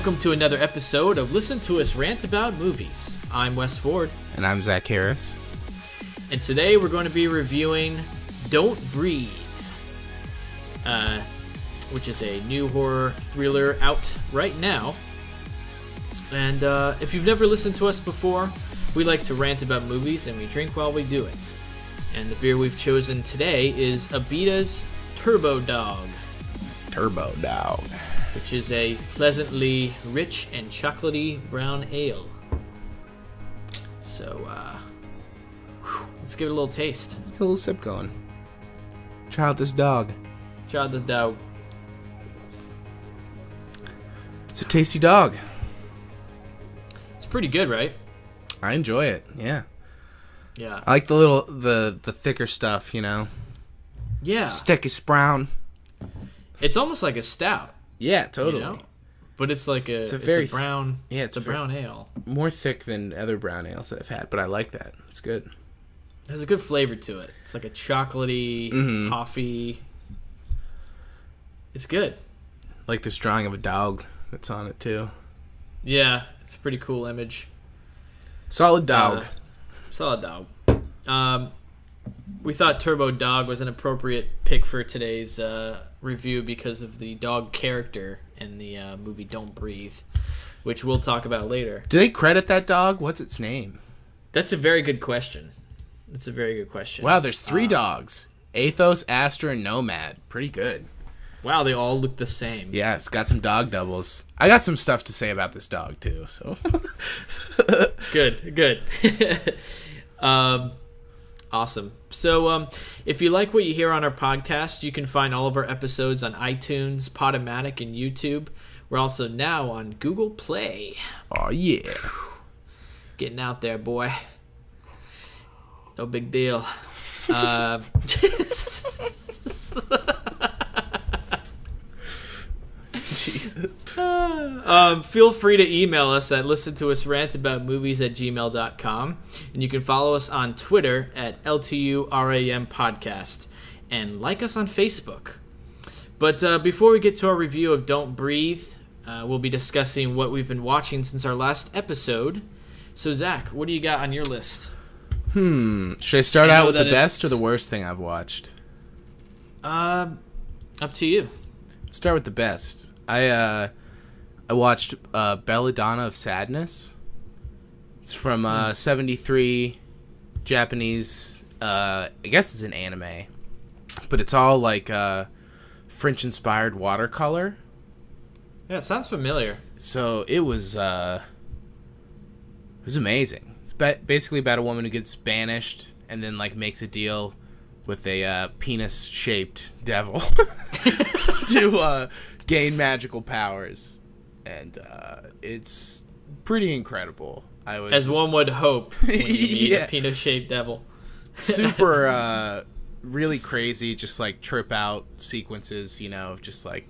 welcome to another episode of Listen to Us Rant About Movies. I'm Wes Ford. And I'm Zach Harris. And today we're going to be reviewing Don't Breathe, which is a new horror thriller out right now. And if you've never listened to us before, we like to rant about movies and we drink while we do it. And the beer we've chosen today is Abita's Turbo Dog. Turbo Dog. Which is a pleasantly rich and chocolatey brown ale. So, let's give it a little taste. Let's get a little sip going. Try out this dog. Try out this dog. It's a tasty dog. It's pretty good, right? I enjoy it, yeah. Yeah. I like the thicker stuff, you know? Yeah. It's thick as brown. It's almost like a stout. Yeah, totally. You know? But it's like it's a brown. Yeah, it's a brown ale. More thick than other brown ales that I've had, but I like that. It's good. It has a good flavor to it. It's like a chocolatey, toffee. It's good. Like this drawing of a dog that's on it too. Yeah, it's a pretty cool image. Solid dog. Solid dog. We thought Turbo Dog was an appropriate pick for today's review because of the dog character in the movie Don't Breathe, which we'll talk about later. Do they credit that dog? What's its name? That's a very good question. Wow, there's 3 dogs. Athos, Astra, and Nomad. Pretty good. Wow, they all look the same. Yeah, it's got some dog doubles. I got some stuff to say about this dog, too, so. Good. Awesome. So, if you like what you hear on our podcast, you can find all of our episodes on iTunes, Podomatic, and YouTube. We're also now on Google Play. Oh, yeah. Getting out there, boy. No big deal. Jesus. Feel free to email us at listentousrantaboutmovies@gmail.com, and you can follow us on Twitter at LTURAM podcast, and like us on Facebook. But before we get to our review of Don't Breathe, we'll be discussing what we've been watching since our last episode. So Zach, what do you got on your list? Should I start out with the best or the worst thing I've watched? Up to you. Start with the best. I watched Belladonna of Sadness. It's from 73, Japanese. I guess it's an anime, but it's all like French-inspired watercolor. Yeah, it sounds familiar. So it was amazing. It's basically about a woman who gets banished and then like makes a deal with a penis-shaped devil to gain magical powers, and it's pretty incredible. As one would hope when you meet a penis-shaped devil. Super, really crazy, just like trip out sequences, you know, just like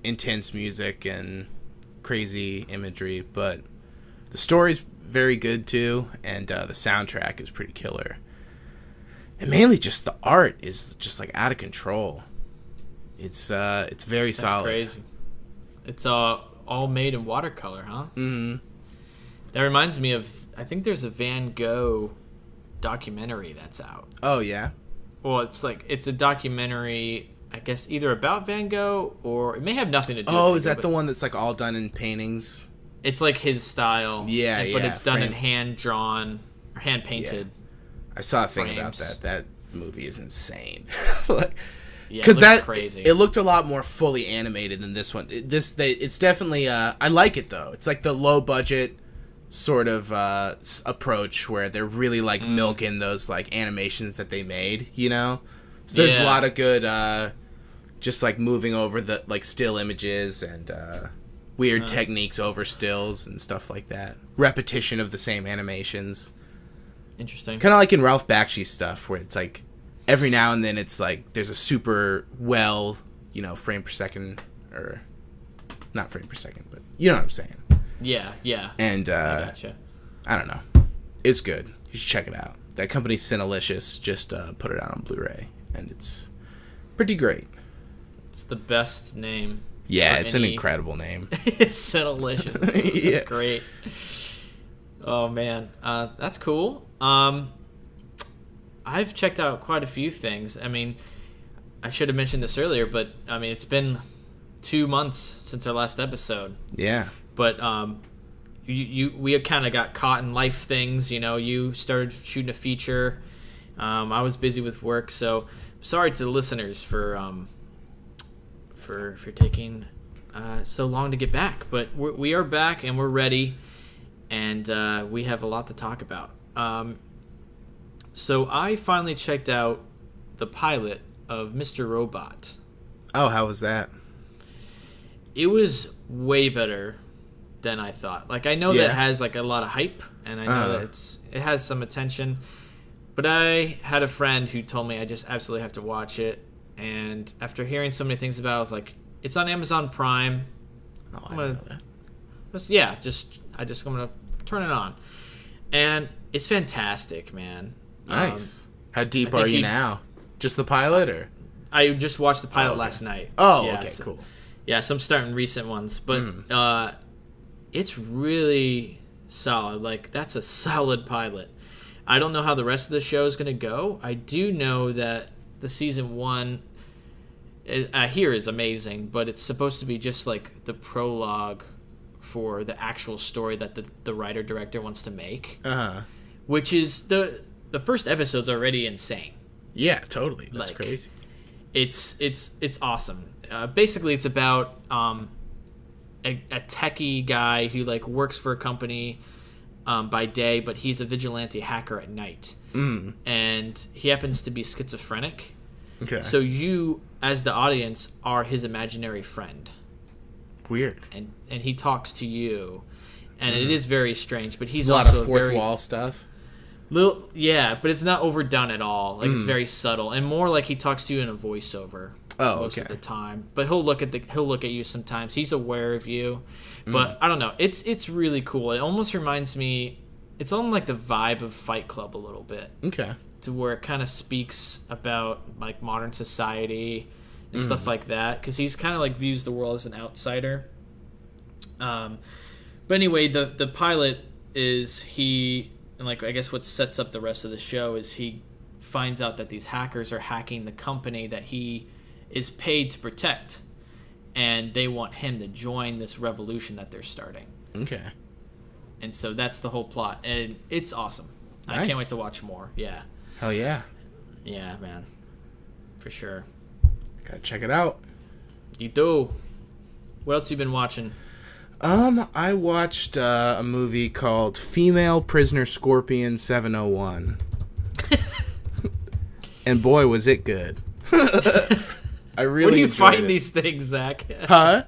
intense music and crazy imagery, but the story's very good too, and the soundtrack is pretty killer. And mainly just the art is just like out of control. It's very solid. That's crazy. It's all made in watercolor, huh? Mm-hmm. That reminds me of, I think there's a Van Gogh documentary that's out. Oh, yeah? Well, it's a documentary, I guess, either about Van Gogh or it may have nothing to do with Oh, Van is Gogh, that the one that's like all done in paintings? It's like his style. Yeah, but it's done in hand-drawn or hand-painted. Yeah. I saw a thing frames. about that. That movie is insane. Yeah, it looks crazy. It looked a lot more fully animated than this one. It's definitely. I like it though. It's like the low budget sort of approach where they're really like milking those like animations that they made. You know, so there's a lot of good, just like moving over the like still images and weird techniques over stills and stuff like that. Repetition of the same animations. Interesting. Kind of like in Ralph Bakshi's stuff, where it's like every now and then it's like there's a super well, you know, frame per second, or not frame per second, but you know what I'm saying. Yeah. And I gotcha. I don't know. It's good. You should check it out. That company Cinelicious just put it out on Blu-ray, and it's pretty great. It's the best name. Yeah, it's an incredible name. It's so delicious. It's Yeah. great. Oh man, that's cool. I've checked out quite a few things. I mean, I should have mentioned this earlier, but I mean, it's been 2 months since our last episode. Yeah. But we kind of got caught in life things. You know, you started shooting a feature. I was busy with work, so sorry to the listeners for taking so long to get back. But we are back and we're ready, and we have a lot to talk about. So I finally checked out the pilot of Mr. Robot. Oh, how was that? It was way better than I thought. Like, I know that it has like a lot of hype, and I know that it has some attention, but I had a friend who told me I just absolutely have to watch it, and after hearing so many things about it, I was like, it's on Amazon Prime. Oh, I know that. I'm gonna turn it on, and it's fantastic, man. Nice. How deep are you now? Just the pilot, or? I just watched the pilot last night. Oh, yeah, okay, cool. Yeah, so I'm starting recent ones, but it's really solid. Like, that's a solid pilot. I don't know how the rest of the show is going to go. I do know that the season 1 I hear is amazing, but it's supposed to be just like the prologue for the actual story that the writer-director wants to make. Which is the first episode's already insane. Yeah, totally. That's like, crazy. It's awesome. Basically, it's about a techie guy who like works for a company by day, but he's a vigilante hacker at night, and he happens to be schizophrenic. Okay. So you, as the audience, are his imaginary friend. Weird. And he talks to you, and it is very strange. But he's a lot also of fourth wall stuff. Yeah, but it's not overdone at all. Like, it's very subtle, and more like he talks to you in a voiceover most of the time. But he'll look at you sometimes. He's aware of you, but I don't know. It's really cool. It almost reminds me. It's on like the vibe of Fight Club a little bit. Okay. To where it kind of speaks about like modern society and stuff like that, because he's kind of like views the world as an outsider. But anyway, the pilot is and like, I guess what sets up the rest of the show is he finds out that these hackers are hacking the company that he is paid to protect, and they want him to join this revolution that they're starting. Okay. And so that's the whole plot, and it's awesome. Nice. I can't wait to watch more. Yeah. Hell yeah. Yeah, man. For sure. Gotta check it out. You do. What else you been watching? I watched a movie called Female Prisoner Scorpion 701. And boy, was it good. I really Where do you find it. these things, Zach? Huh?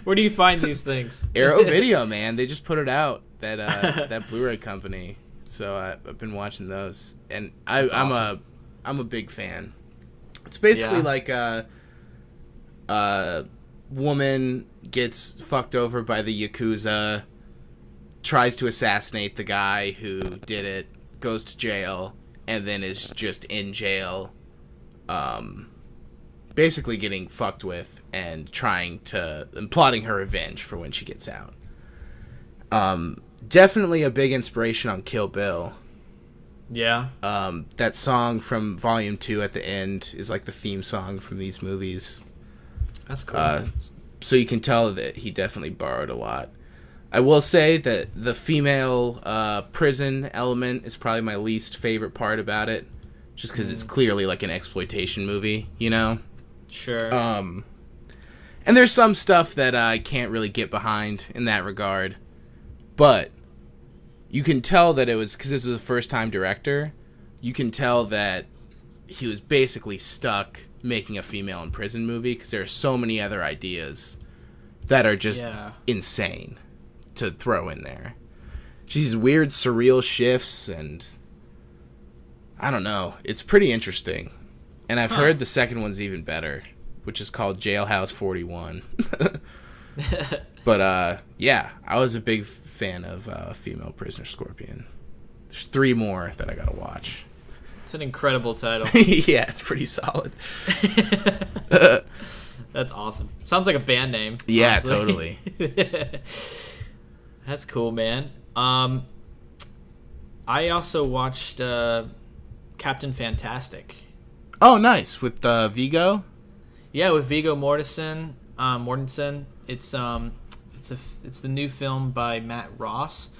Where do you find these things? Arrow Video, man. They just put it out. That Blu-ray company. So I've been watching those, and I'm a big fan. It's basically like a woman gets fucked over by the Yakuza, tries to assassinate the guy who did it, goes to jail, and then is just in jail, basically getting fucked with and plotting her revenge for when she gets out. Definitely a big inspiration on Kill Bill. Yeah. That song from Volume 2 at the end is like the theme song from these movies. That's cool. So you can tell that he definitely borrowed a lot. I will say that the female prison element is probably my least favorite part about it, just because it's clearly like an exploitation movie, you know? Sure. And there's some stuff that I can't really get behind in that regard. But you can tell that it was, because this was a first-time director, you can tell that he was basically stuck making a female in prison movie, because there are so many other ideas that are just insane to throw in there. These weird, surreal shifts, and I don't know. It's pretty interesting. And I've heard the second one's even better, which is called Jailhouse 41. But, yeah, I was a big fan of Female Prisoner Scorpion. There's 3 more that I gotta watch. It's an incredible title. Yeah, it's pretty solid. That's awesome. Sounds like a band name. Yeah, honestly. totally. That's cool, man. I also watched Captain Fantastic. Oh, nice. With Vigo? Yeah, with Viggo Mortensen. It's the new film by Matt Ross,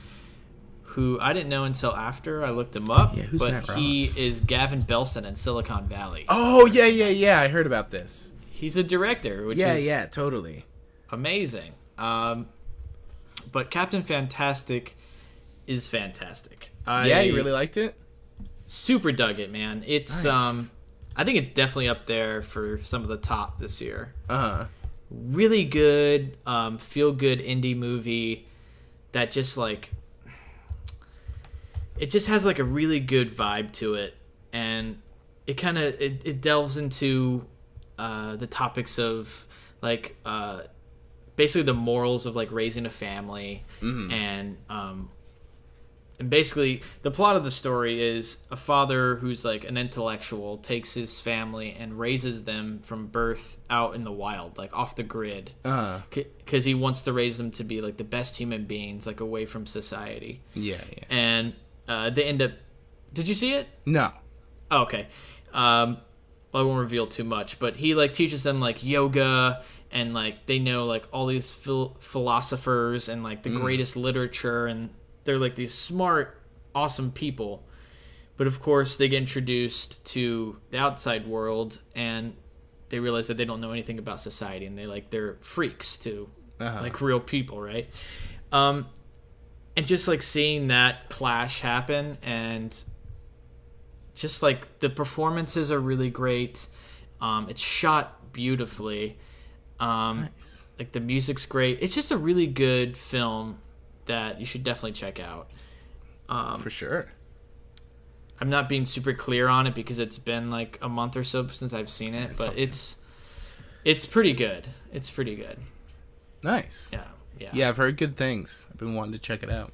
who I didn't know until after I looked him up. Yeah, who's but Matt Ross? He is Gavin Belson in Silicon Valley. Oh, yeah. I heard about this. He's a director, which is totally amazing. But Captain Fantastic is fantastic. You really liked it? Super dug it, man. It's Nice. I think it's definitely up there for some of the top this year. Really Good, feel good indie movie that just like it just has like a really good vibe to it, and it kind of it delves into the topics of like basically the morals of like raising a family, and basically the plot of the story is a father who's like an intellectual takes his family and raises them from birth out in the wild, like off the grid, because he wants to raise them to be like the best human beings, like away from society. Yeah. And they end up. Did you see it? No. Oh, okay. I won't reveal too much, but he like teaches them like yoga, and like they know like all these philosophers and like the greatest literature, and they're like these smart, awesome people. But of course, they get introduced to the outside world, and they realize that they don't know anything about society, and they're freaks to like real people, right? And just like seeing that clash happen, and just like the performances are really great. It's shot beautifully. Nice. Like the music's great. It's just a really good film that you should definitely check out. For sure. I'm not being super clear on it because it's been like a month or so since I've seen it, but it's pretty good. It's pretty good. Nice. Yeah. Yeah, I've heard good things. I've been wanting to check it out.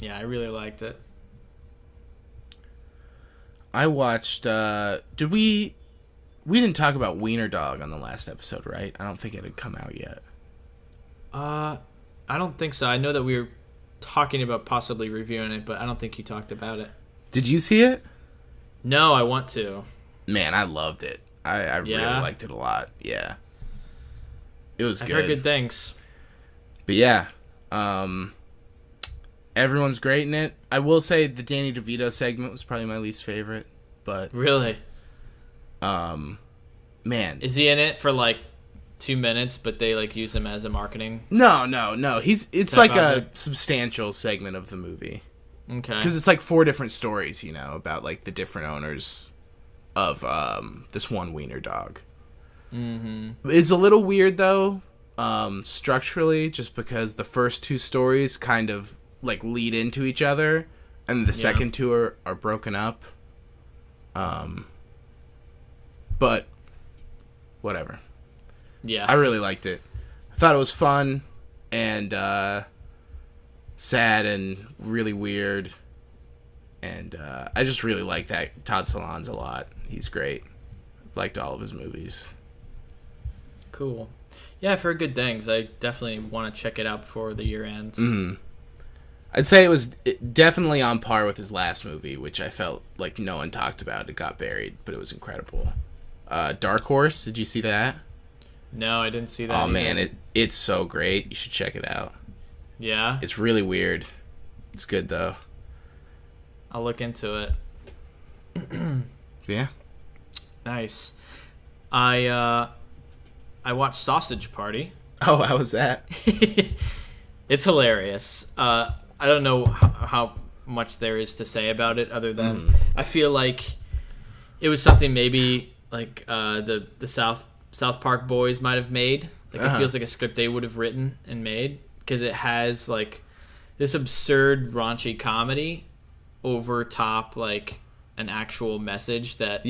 Yeah, I really liked it. I watched we didn't talk about Wiener Dog on the last episode, right? I don't think it had come out yet. I don't think so. I know that we were talking about possibly reviewing it, but I don't think you talked about it. Did you see it? No, I want to. Man, I loved it. I really liked it a lot. Yeah. It was I've good. heard good things. But yeah, everyone's great in it. I will say the Danny DeVito segment was probably my least favorite, but Really? man, Is he in it for like 2 minutes, but they like use him as a marketing? no. It's like a object? substantial segment of the movie Okay. because it's like 4 different stories, about like the different owners of this one wiener dog. It's a little weird though, structurally, just because the first 2 stories kind of like lead into each other, and the second 2 are broken up. But whatever. Yeah. I really liked it. I thought it was fun and sad and really weird, and I just really like that Todd Solondz a lot. He's great. I've liked all of his movies. Cool. Yeah, I've heard good things. I definitely want to check it out before the year ends. I'd say it was definitely on par with his last movie, which I felt like no one talked about. It got buried, but it was incredible. Dark Horse, did you see that? No, I didn't see that. Oh either. man, it's so great. You should check it out. Yeah? It's really weird. It's good though. I'll look into it. Yeah. Nice. I watched Sausage Party. Oh, how was that? It's hilarious. I don't know how much there is to say about it other than I feel like it was something maybe like the South Park boys might have made. Like it feels like a script they would have written and made, because it has like this absurd raunchy comedy over top like an actual message that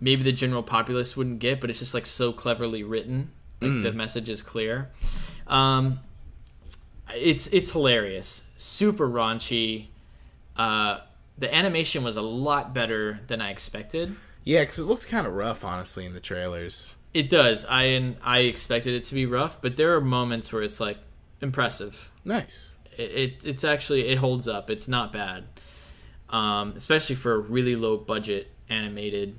maybe the general populace wouldn't get, but it's just like so cleverly written. Like the message is clear. It's hilarious, super raunchy. The animation was a lot better than I expected. Yeah, because it looks kind of rough, honestly, in the trailers. It does. I expected it to be rough, but there are moments where it's like impressive. Nice. It's actually, it holds up. It's not bad, especially for a really low budget animated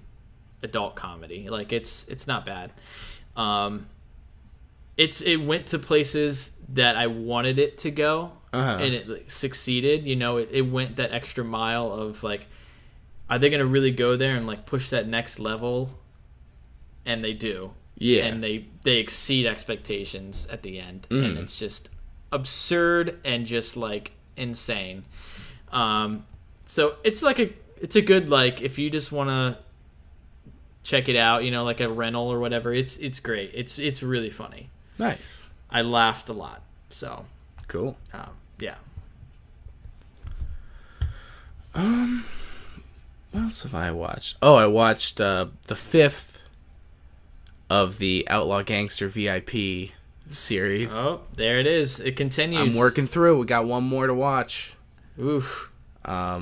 adult comedy. Like it's not bad. It went to places that I wanted it to go, and it like, succeeded. You know, it went that extra mile of like, are they going to really go there and like push that next level? And they do. Yeah. And they exceed expectations at the end. And it's just absurd and just like insane. So it's like it's a good, like, if you just want to check it out, you know, like a rental or whatever, it's great. It's really funny. Nice. I laughed a lot. So cool. Yeah. What else have I watched? Oh, I watched the 5th of the Outlaw Gangster VIP series. Oh, there it is. It continues. I'm working through. We got one more to watch. Oof. Yeah, I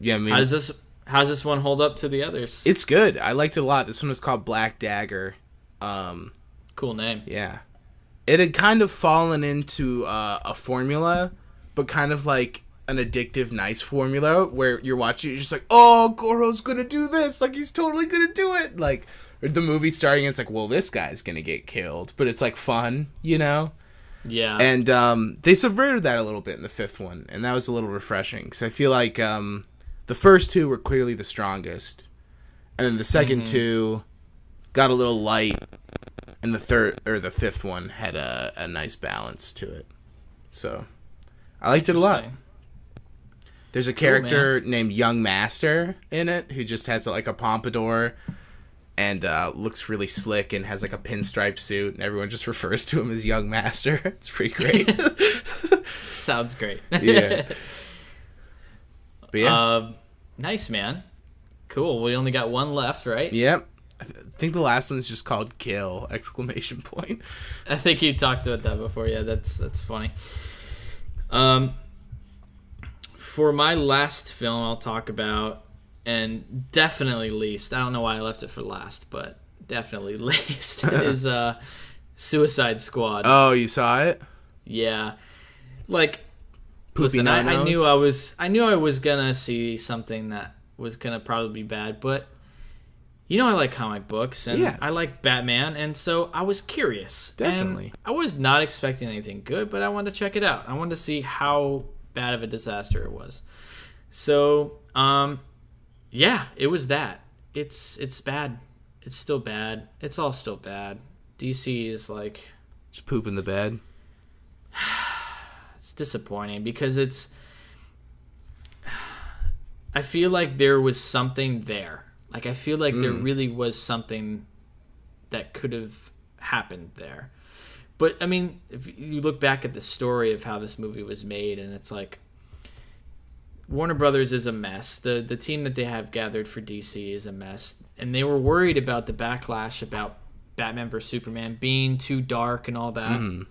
mean, how's this one hold up to the others? It's good. I liked it a lot. This one was called Black Dagger. Cool name. Yeah. It had kind of fallen into a formula, but kind of like an addictive, nice formula where you're watching, you're just like, oh, Goro's gonna do this. Like, he's totally gonna do it. Like, the movie starting, it's like, well, this guy's gonna get killed. But it's like fun, you know? Yeah. And they subverted that a little bit in the 5th one, and that was a little refreshing. Because I feel like the first 2 were clearly the strongest. And then the second 2 got a little light. And the 5th one had a nice balance to it. So, I liked it a lot. There's a character named Young Master in it who just has like a pompadour and looks really slick and has like a pinstripe suit, and everyone just refers to him as Young Master. It's pretty great. Sounds great. Yeah. But yeah. Nice, man. Cool. We only got one left, right? Yep. I think the last one's just called Kill! ! I think you talked about that before. Yeah, that's funny. For my last film I'll talk about, and definitely least, I don't know why I left it for last, but definitely least, is Suicide Squad. Oh, you saw it? Yeah. Like, Poopy listen, I Nose? knew I was gonna see something that was gonna probably be bad, but you know I like comic books, and I like Batman, and so I was curious. Definitely. And I was not expecting anything good, but I wanted to check it out. I wanted to see how bad of a disaster it was. So, yeah, it was that. It's bad. It's still bad. It's all still bad. DC is like... just poop in the bed. It's disappointing because it's... I feel like there was something there. Like, I feel like there really was something that could have happened there. But, I mean, if you look back at the story of how this movie was made, and it's like, Warner Brothers is a mess. The team that they have gathered for DC is a mess. And they were worried about the backlash about Batman vs. Superman being too dark and all that.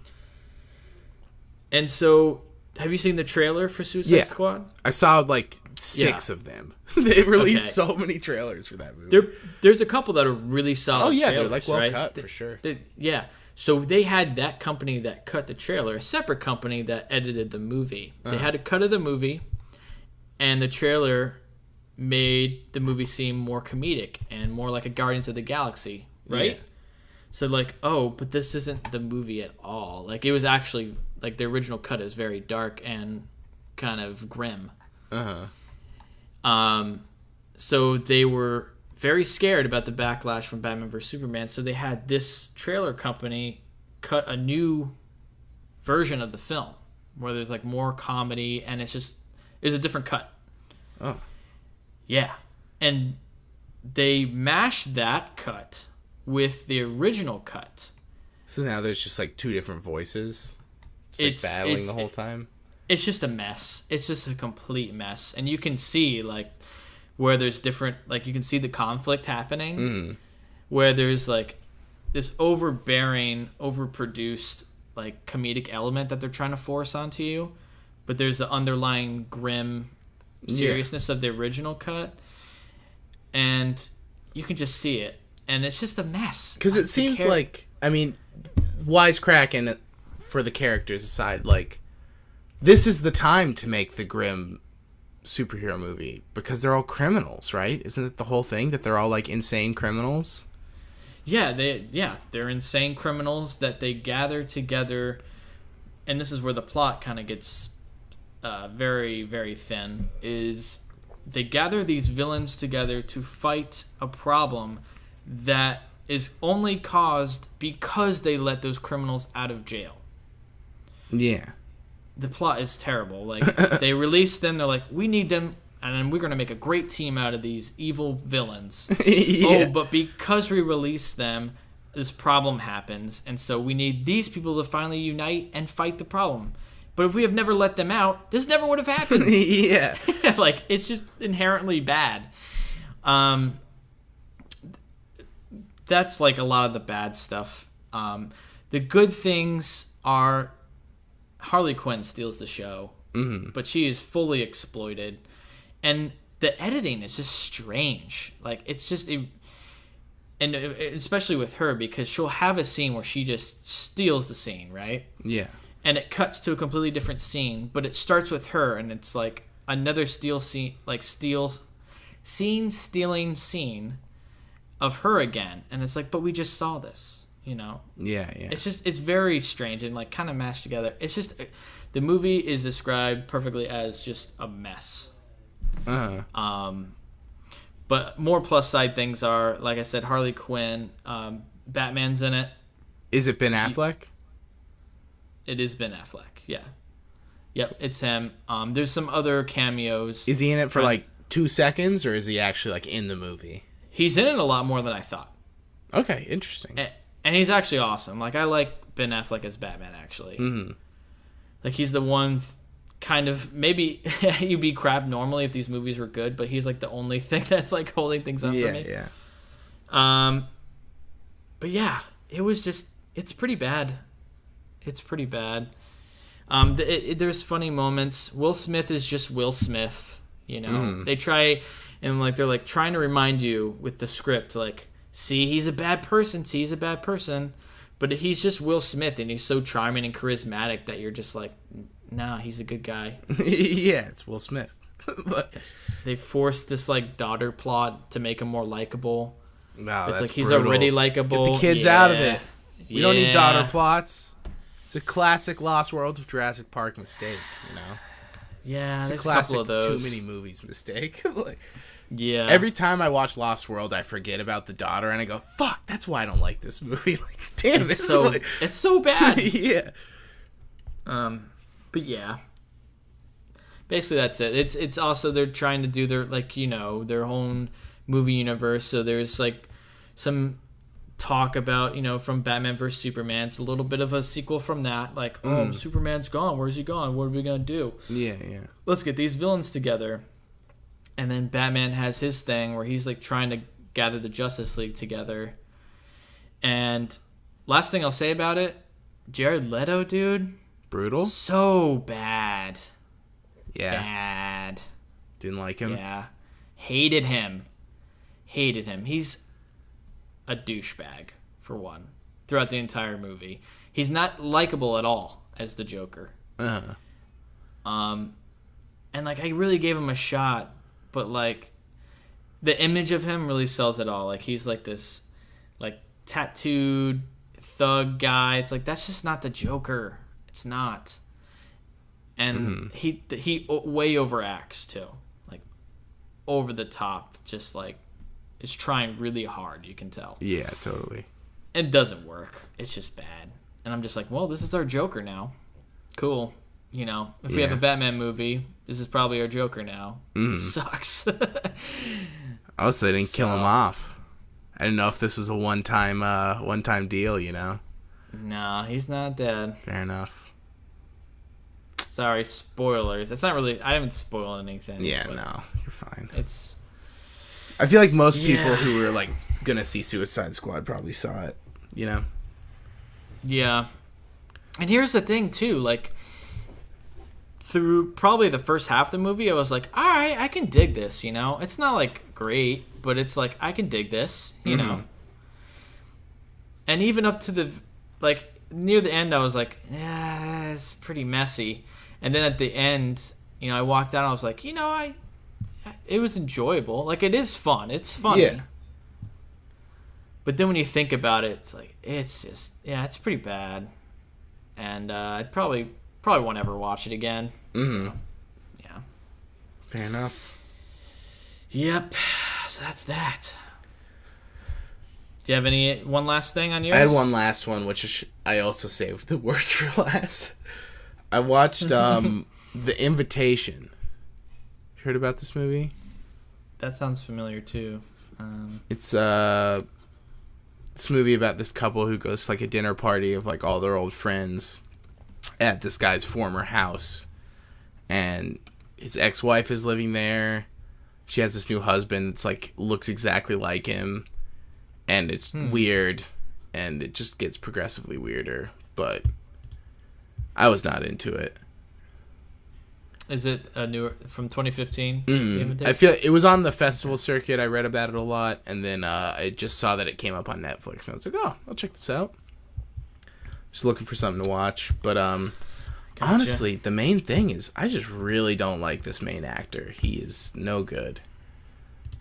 And so, have you seen the trailer for Suicide Squad? I saw like 6 of them. They released so many trailers for that movie. There's a couple that are really solid. Oh yeah, trailers, they're like well right? cut for sure. Yeah. So they had that company that cut the trailer, a separate company that edited the movie. They had a cut of the movie, and the trailer made the movie seem more comedic and more like a Guardians of the Galaxy, right? Yeah. So like, oh, but this isn't the movie at all. Like, it was actually, like, the original cut is very dark and kind of grim. So they were very scared about the backlash from Batman vs. Superman, so they had this trailer company cut a new version of the film where there's like more comedy, and it's a different cut. Oh. Yeah. And they mashed that cut with the original cut. So now there's just like 2 different voices. It's like battling the whole time. It's just a mess. It's just a complete mess. And you can see like where there's different, like you can see the conflict happening where there's like this overbearing, overproduced like comedic element that they're trying to force onto you. But there's the underlying grim seriousness of the original cut. And you can just see it. and it's just a mess. Because it seems like, I mean, wisecracking for the characters aside, like, this is the time to make the grim superhero movie because they're all criminals, right? Isn't it the whole thing that they're all like insane criminals? Yeah, they're insane criminals that they gather together, and this is where the plot kind of gets very, very thin. Is they gather these villains together to fight a problem that is only caused because they let those criminals out of jail. Yeah. The plot is terrible. Like, they release them, they're like, we need them, and then we're going to make a great team out of these evil villains. Yeah. Oh, but because we release them, this problem happens, and so we need these people to finally unite and fight the problem. But if we have never let them out, this never would have happened. Yeah. Like, it's just inherently bad. That's, like, a lot of the bad stuff. The good things are Harley Quinn steals the show, but she is fully exploited. And the editing is just strange. Like, it's just... And especially with her, because she'll have a scene where she just steals the scene, right? Yeah. And it cuts to a completely different scene, but it starts with her, and it's like another stealing scene of her again. And it's like, but we just saw this, you know? Yeah. It's very strange and like kind of mashed together. It's just, the movie is described perfectly as just a mess. But more plus side things are, like I said, Harley Quinn, Batman's in it. Is it Ben Affleck? It is Ben Affleck, yeah. Yep, it's him. There's some other cameos. Is he in it for like 2 seconds, or is he actually like in the movie? He's in it a lot more than I thought. Okay, interesting. And he's actually awesome. Like, I like Ben Affleck as Batman, actually. Mm-hmm. Like, he's the one kind of, maybe you'd be crap normally if these movies were good, but he's like the only thing that's like holding things up for me. Yeah. But yeah, it was just, it's pretty bad. It's pretty bad. There's funny moments. Will Smith is just Will Smith, you know? They try, and like they're like trying to remind you with the script, like, see, he's a bad person. See, he's a bad person. But he's just Will Smith, and he's so charming and charismatic that you're just like, nah, he's a good guy. Yeah, it's Will Smith. But they forced this like daughter plot to make him more likable. No, it's that's like he's brutal. already likable. Get the kids out of it. We don't need daughter plots. It's a classic Lost World of Jurassic Park mistake, you know? Yeah, it's a there's classic a couple of those. Too many movies mistake. Like, yeah. Every time I watch Lost World, I forget about the daughter, and I go, "Fuck, that's why I don't like this movie." Like, damn, it's so bad. Yeah. But yeah. Basically, that's it. It's also they're trying to do their like their own movie universe. So there's like some talk about from Batman vs Superman. It's a little bit of a sequel from that. Like, oh, Superman's gone. Where's he gone? What are we gonna do? Yeah. Let's get these villains together. And then Batman has his thing where he's like trying to gather the Justice League together. And last thing I'll say about it, Jared Leto, dude. Brutal? So bad. Yeah. Bad. Didn't like him? Yeah. Hated him. He's a douchebag, for one, throughout the entire movie. He's not likable at all as the Joker. Uh-huh. And like I really gave him a shot. But, like, the image of him really sells it all. Like, he's, like, this, like, tattooed thug guy. It's like, that's just not the Joker. It's not. And he way overacts, too. Like, over the top. Just, like, is trying really hard, you can tell. Yeah, totally. It doesn't work. It's just bad. And I'm just like, well, this is our Joker now. Cool. If we have a Batman movie, this is probably our Joker now. This sucks. Oh, so they didn't kill him off. I didn't know if this was a one-time deal, No, he's not dead. Fair enough. Sorry, spoilers. It's not really... I haven't spoiled anything. Yeah, no, you're fine. It's... I feel like most people who were, like, gonna see Suicide Squad probably saw it, Yeah. And here's the thing, too, like... Through probably the first half of the movie, I was like, all right, I can dig this, It's not, like, great, but it's like, I can dig this, you know? And even up to the like near the end, I was like, yeah, it's pretty messy. And then at the end, I walked out and I was like, it was enjoyable. Like, it is fun. It's funny. Yeah. But then when you think about it, it's like, it's just, it's pretty bad. And I'd probably won't ever watch it again. Mm-hmm. So, yeah. Fair enough. Yep. So that's that. Do you have one last thing on yours? I had one last one, which I also saved the worst for last. I watched The Invitation. Heard about this movie? That sounds familiar too. It's this movie about this couple who goes to like a dinner party of like all their old friends at this guy's former house, and his ex-wife is living there. She has this new husband that's like looks exactly like him, and it's weird, and it just gets progressively weirder, but I was not into it. Is it a new from 2015? I feel it was on the festival circuit. I read about it a lot, and then I just saw that it came up on Netflix, and I was like, "Oh, I'll check this out." Just looking for something to watch, but honestly, the main thing is I just really don't like this main actor. He is no good.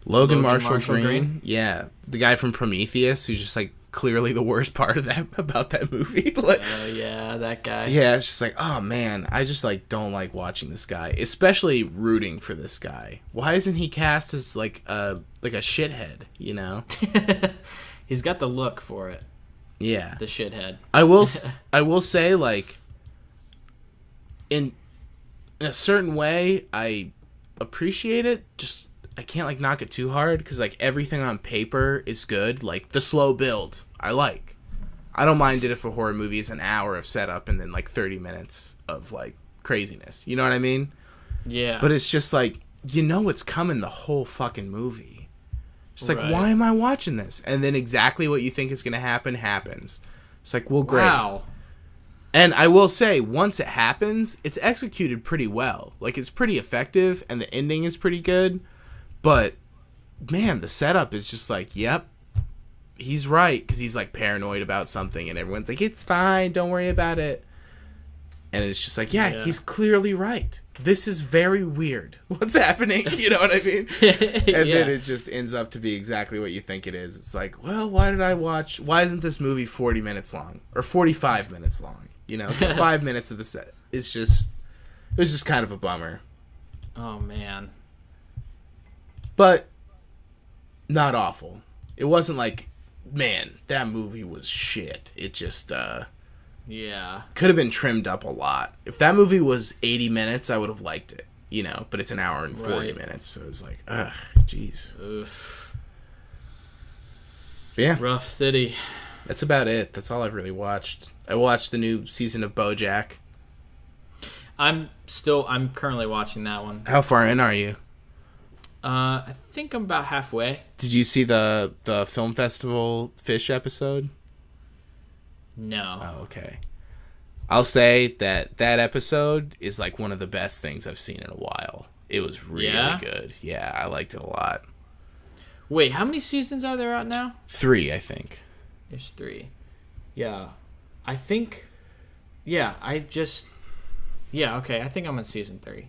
Logan Marshall Green? Yeah, the guy from Prometheus, who's just like clearly the worst part of that about that movie. Like, yeah, that guy. Yeah, it's just like, oh man, I just like don't like watching this guy, especially rooting for this guy. Why isn't he cast as like a shithead? He's got the look for it. Yeah, the shithead. I will say, like, in a certain way, I appreciate it. Just I can't like knock it too hard because like everything on paper is good. Like the slow build, I like. I don't mind it if a horror movie is an hour of setup and then like 30 minutes of like craziness. You know what I mean? Yeah. But it's just like what's coming the whole fucking movie. Just like, why am I watching this? And then exactly what you think is gonna happen happens. It's like, well, great. Wow. And I will say, once it happens, it's executed pretty well. Like, it's pretty effective, and the ending is pretty good. But, man, the setup is just like, yep, he's right. Because he's, like, paranoid about something, and everyone's like, it's fine, don't worry about it. And it's just like, yeah, he's clearly right. This is very weird. What's happening? You know what I mean? And then it just ends up to be exactly what you think it is. It's like, well, why isn't this movie 40 minutes long? Or 45 minutes long? 5 minutes of the set. It was just kind of a bummer. Oh, man. But not awful. It wasn't like, man, that movie was shit. It just, could have been trimmed up a lot. If that movie was 80 minutes, I would have liked it, but it's an hour and 40 minutes. So it's like, ugh, jeez. Oof. Yeah. Rough city. That's about it. That's all I've really watched. I watched the new season of BoJack. I'm currently watching that one. How far in are you? I think I'm about halfway. Did you see the film festival fish episode? No. Oh, okay. I'll say that episode is like one of the best things I've seen in a while. It was really good. Yeah, I liked it a lot. Wait, how many seasons are there out now? 3, I think. There's 3. Yeah. I think... Yeah, okay, I think I'm on season 3.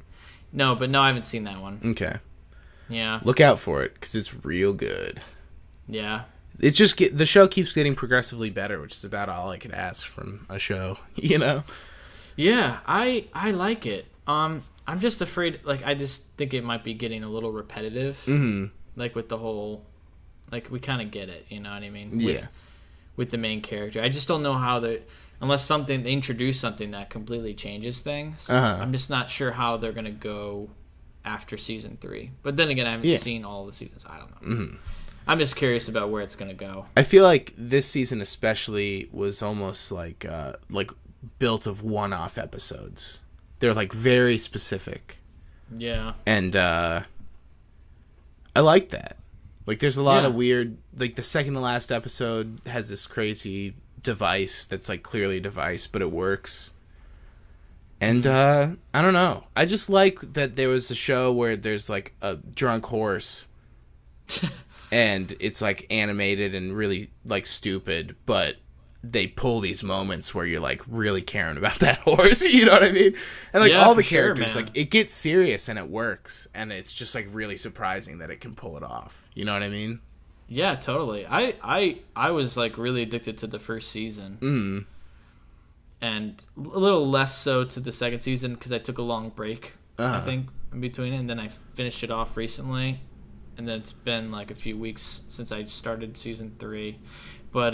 No, I haven't seen that one. Okay. Yeah. Look out for it, because it's real good. Yeah. The show keeps getting progressively better, which is about all I could ask from a show, Yeah, I like it. I'm just afraid, like, I just think it might be getting a little repetitive. Mm-hmm. Like, with the whole... Like, we kind of get it, you know what I mean? Yeah. With the main character. I just don't know how unless they introduce something that completely changes things. Uh-huh. I'm just not sure how they're going to go after season 3. But then again, I haven't seen all the seasons. I don't know. Mm-hmm. I'm just curious about where it's going to go. I feel like this season especially was almost like built of one-off episodes. They're like very specific. Yeah. And I like that. Like, there's a lot of weird... Like, the second to last episode has this crazy device that's, like, clearly a device, but it works. And, I don't know. I just like that there was a show where there's, like, a drunk horse. And it's, like, animated and really, like, stupid. But they pull these moments where you're like really caring about that horse, you know what I mean? And like Yeah, all the for sure, characters, man. like it gets serious and it works, and it's just like really surprising that it can pull it off. You know what I mean? Yeah, totally. I was like really addicted to the first season, and a little less so to the second season because I took a long break. I think in between it, and then I finished it off recently, and then it's been like a few weeks since I started season 3. But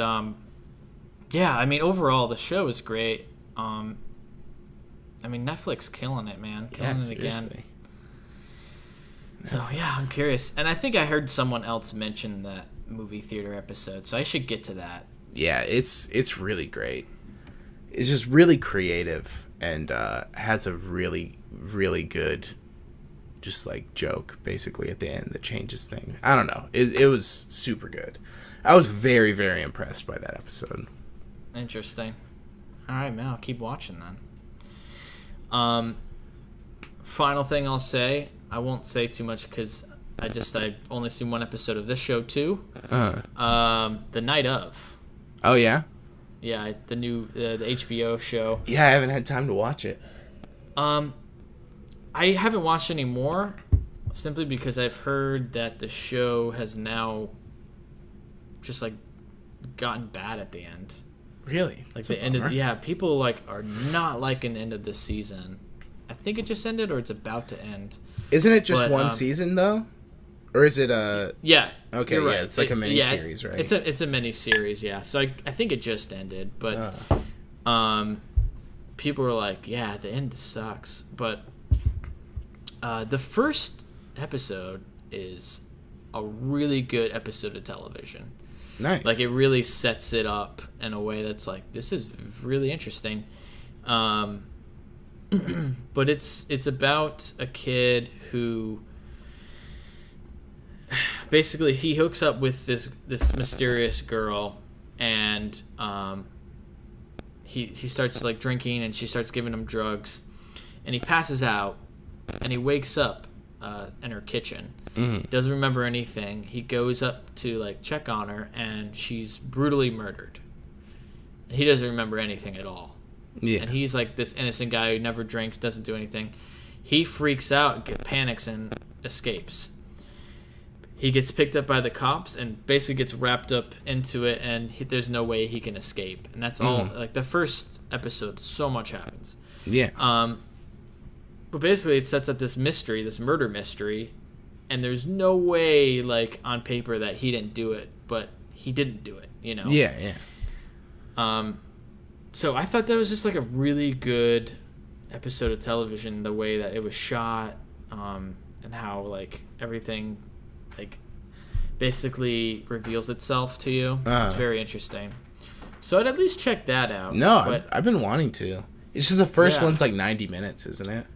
yeah, I mean overall the show is great. I mean Netflix killing it, man, killing it again. So yeah, I'm curious, and I think I heard someone else mention that movie theater episode, so I should get to that. Yeah, it's really great. It's just really creative and has a really, really good just like joke basically at the end that changes things. I don't know. It was super good. I was very, very impressed by that episode. Interesting. All right, man, I'll keep watching then. Final thing I'll say, I won't say too much because I've only seen one episode of this show too. The Night Of. Oh yeah? Yeah, the new the HBO show. Yeah, I haven't had time to watch it. I haven't watched any more simply because I've heard that the show has now just like gotten bad at the end. Really? Like the end of people like are not liking the end of this season. I think it just ended or it's about to end. Isn't it just one season though? Or is it a Yeah. Okay, right. yeah, it's like a mini series, right? It's a mini series, yeah. So I think it just ended, but people were like, yeah, the end sucks. But the first episode is a really good episode of television. Nice. Like it really sets it up in a way that's like, this is really interesting. But it's about a kid who basically he hooks up with this mysterious girl, and he starts like drinking, and she starts giving him drugs, and he passes out, and he wakes up in her kitchen. Doesn't remember anything. He goes up to like check on her, and she's brutally murdered. He doesn't remember anything at all. Yeah. And he's like this innocent guy who never drinks, doesn't do anything. He freaks out, panics, and escapes. He gets picked up by the cops and basically gets wrapped up into it, and there's no way he can escape. And that's all. Like the first episode, so much happens. Yeah. But basically, it sets up this mystery, this murder mystery, and there's no way, like on paper, that he didn't do it, but he didn't do it. You know. Yeah. Yeah. So I thought that was just like a really good episode of television, the way that it was shot, and how like everything like basically reveals itself to you. It's very interesting. So I'd at least check that out. No, I've been wanting to. It's just the first one's like 90 minutes, isn't it?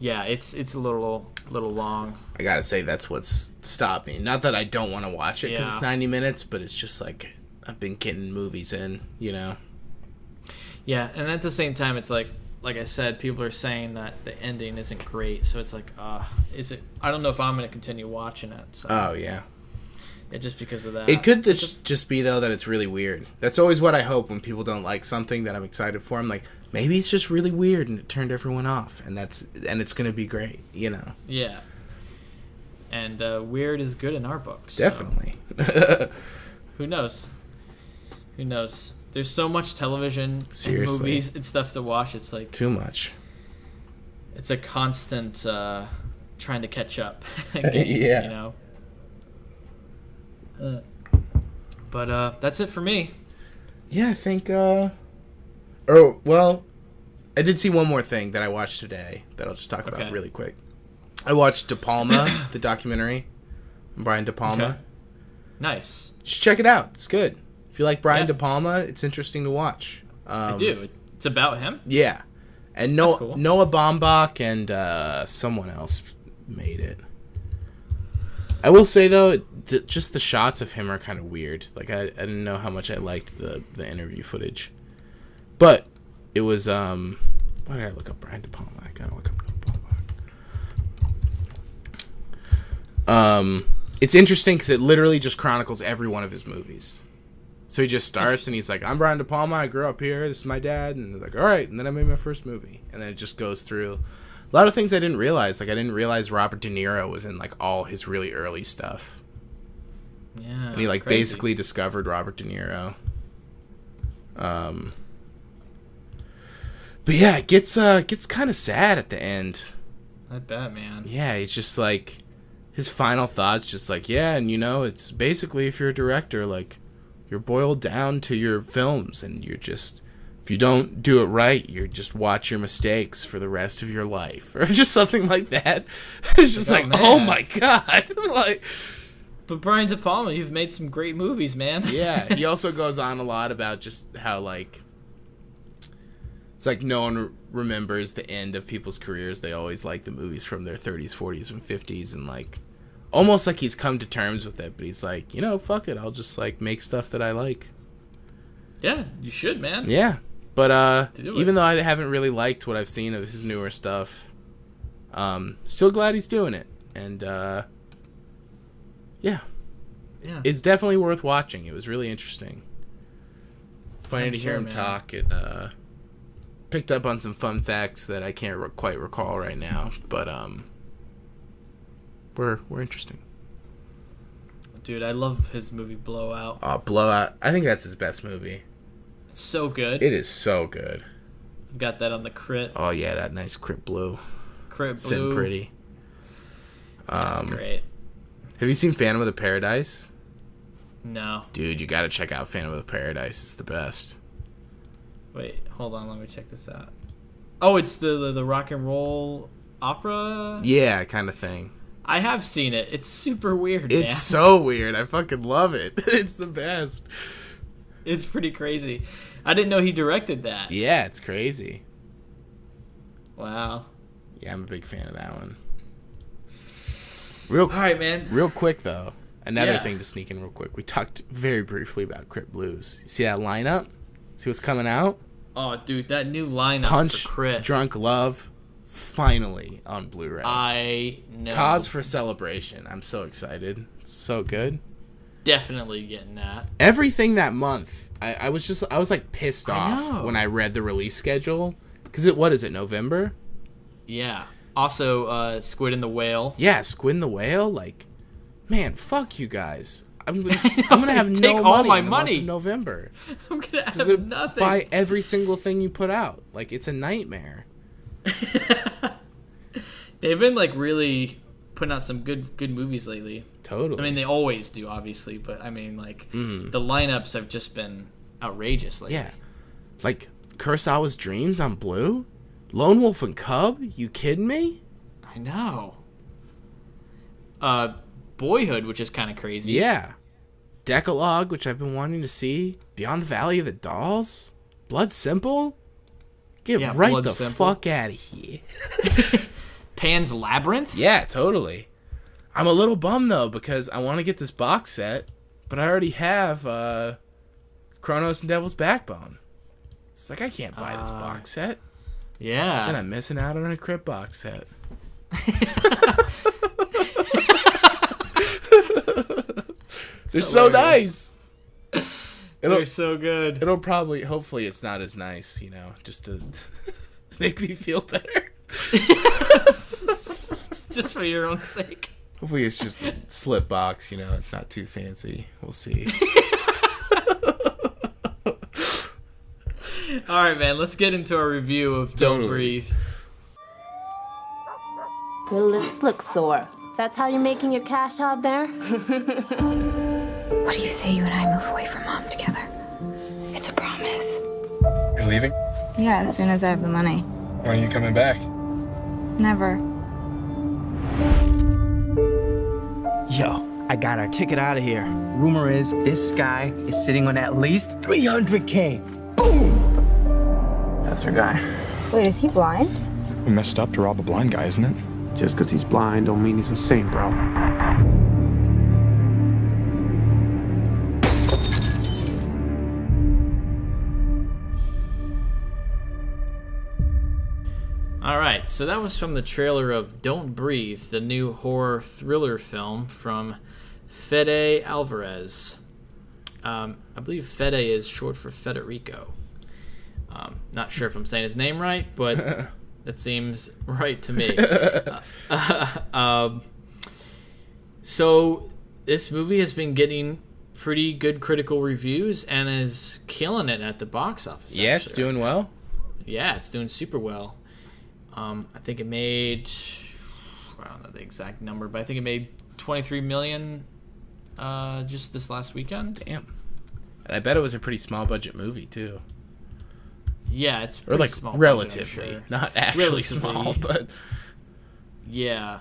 Yeah, it's a little long. I gotta say that's what's stopped me. Not that I don't want to watch it because it's 90 minutes, but it's just like I've been getting movies in, you know. Yeah, and at the same time, it's like I said, people are saying that the ending isn't great, so it's like, is it? I don't know if I'm going to continue watching it. So. Oh yeah. Yeah, just because of that. It could just be though that it's really weird. That's always what I hope when people don't like something that I'm excited for. I'm like, maybe it's just really weird and it turned everyone off, and it's going to be great, you know. Yeah. And weird is good in our books. Definitely. So. Who knows? Who knows? There's so much television and movies and stuff to watch. It's like too much. It's a constant trying to catch up. Yeah. You know. But that's it for me. Yeah, I think. I did see one more thing that I watched today that I'll just talk about really quick. I watched De Palma, the documentary, Brian De Palma. Okay. Nice. Just check it out. It's good. If you like Brian De Palma, it's interesting to watch. I do. It's about him? Yeah. And cool. Noah Baumbach and someone else made it. I will say, though, just the shots of him are kind of weird. Like, I didn't know how much I liked the interview footage. But it was, why did I look up Brian De Palma? I gotta look up Noah Baumbach. It's interesting because it literally just chronicles every one of his movies. So he just starts and he's like, I'm Brian De Palma, I grew up here, this is my dad, and they're like, all right, and then I made my first movie. And then it just goes through a lot of things I didn't realize. Like, I didn't realize Robert De Niro was in, like, all his really early stuff. Yeah. And he, like, crazy. basically discovered Robert De Niro. But yeah, it gets kind of sad at the end. I bet, man. Yeah, it's just like his final thoughts, just like, yeah, and you know, it's basically if you're a director, like, you're boiled down to your films, and you're just, if you don't do it right, you just watch your mistakes for the rest of your life, or just something like that. It's just like, man. oh my god, like. But Brian De Palma, you've made some great movies, man. Yeah, he also goes on a lot about just how, like, it's like no one remembers the end of people's careers. They always like the movies from their 30s, 40s, and 50s, and, like, almost like he's come to terms with it, but he's like, you know, fuck it, I'll just, like, make stuff that I like. Yeah, you should, man. Yeah, but Do it. even though I haven't really liked what I've seen of his newer stuff, still glad he's doing it, and yeah, it's definitely worth watching. It was really interesting. Funny to hear him talk. It picked up on some fun facts that I can't quite recall right now, but were interesting. Dude, I love his movie Blowout. Oh, Blowout! I think that's his best movie. It's so good. It is so good. I've got that on the crit. Oh yeah, that nice crit blue. Crit blue. Sitting pretty. That's great. Have you seen Phantom of the Paradise? No. Dude, you gotta check out Phantom of the Paradise. It's the best. Wait, hold on. Let me check this out. Oh, it's the rock and roll opera? Yeah, kind of thing. I have seen it. It's super weird, It's man. so weird. I fucking love it. It's the best. It's pretty crazy. I didn't know he directed that. Yeah, it's crazy. Wow. Yeah, I'm a big fan of that one. All right, man. Real quick, though. Another Yeah. thing to sneak in real quick. We talked very briefly about Crit Blues. You see that lineup? See what's coming out? Oh, dude, that new lineup Punch, for Crit. Drunk Love, finally on Blu-ray. I know. Cause for celebration. I'm so excited. It's so good. Definitely getting that. Everything that month, I was like pissed off when I read the release schedule. Because what is it, November? Yeah. Also, Squid and the Whale. Yeah, Squid and the Whale. Like, man, fuck you guys. I'm gonna have Take no all money my in the month money. of November. I'm gonna have I'm gonna nothing. buy every single thing you put out. Like, it's a nightmare. They've been like really putting out some good movies lately. Totally. I mean, they always do, obviously, but I mean, like the lineups have just been outrageous lately. Yeah, like Kurosawa's Dreams on Blue, Lone Wolf and Cub. You kidding me? I know. Boyhood, which is kind of crazy. Yeah. Decalogue, which I've been wanting to see. Beyond the Valley of the Dolls. Blood Simple. Get right Blood the Simple. fuck out of here. Pan's Labyrinth. Yeah, totally. I'm a little bummed though because I want to get this box set, but I already have Kronos and Devil's Backbone. It's like I can't buy this box set. Yeah. Then I'm missing out on a Crypt box set. They're so nice. They're so good. It'll probably, hopefully, it's not as nice, you know, just to make me feel better. Just for your own sake. Hopefully, it's just a slip box, you know, it's not too fancy. We'll see. All right, man. Let's get into our review of Don't Breathe. Your lips look sore. That's how you're making your cash out there? What do you say you and I move away from Mom together? It's a promise. You're leaving? Yeah, as soon as I have the money. When are you coming back? Never. Yo, I got our ticket out of here. Rumor is this guy is sitting on at least 300K. Boom! That's her guy. Wait, is he blind? Messed up to rob a blind guy, isn't it? Just because he's blind don't mean he's insane, bro. All right, so that was from the trailer of Don't Breathe, the new horror thriller film from Fede Alvarez. I believe Fede is short for Federico. Not sure if I'm saying his name right, but that seems right to me. So this movie has been getting pretty good critical reviews and is killing it at the box office. Yeah, it's doing well. Yeah, it's doing super well. I think it made, I don't know the exact number, but I think it made $23 million just this last weekend. Damn. And I bet it was a pretty small budget movie too. Yeah, it's or like small relatively, budget, sure. not actually small, but yeah.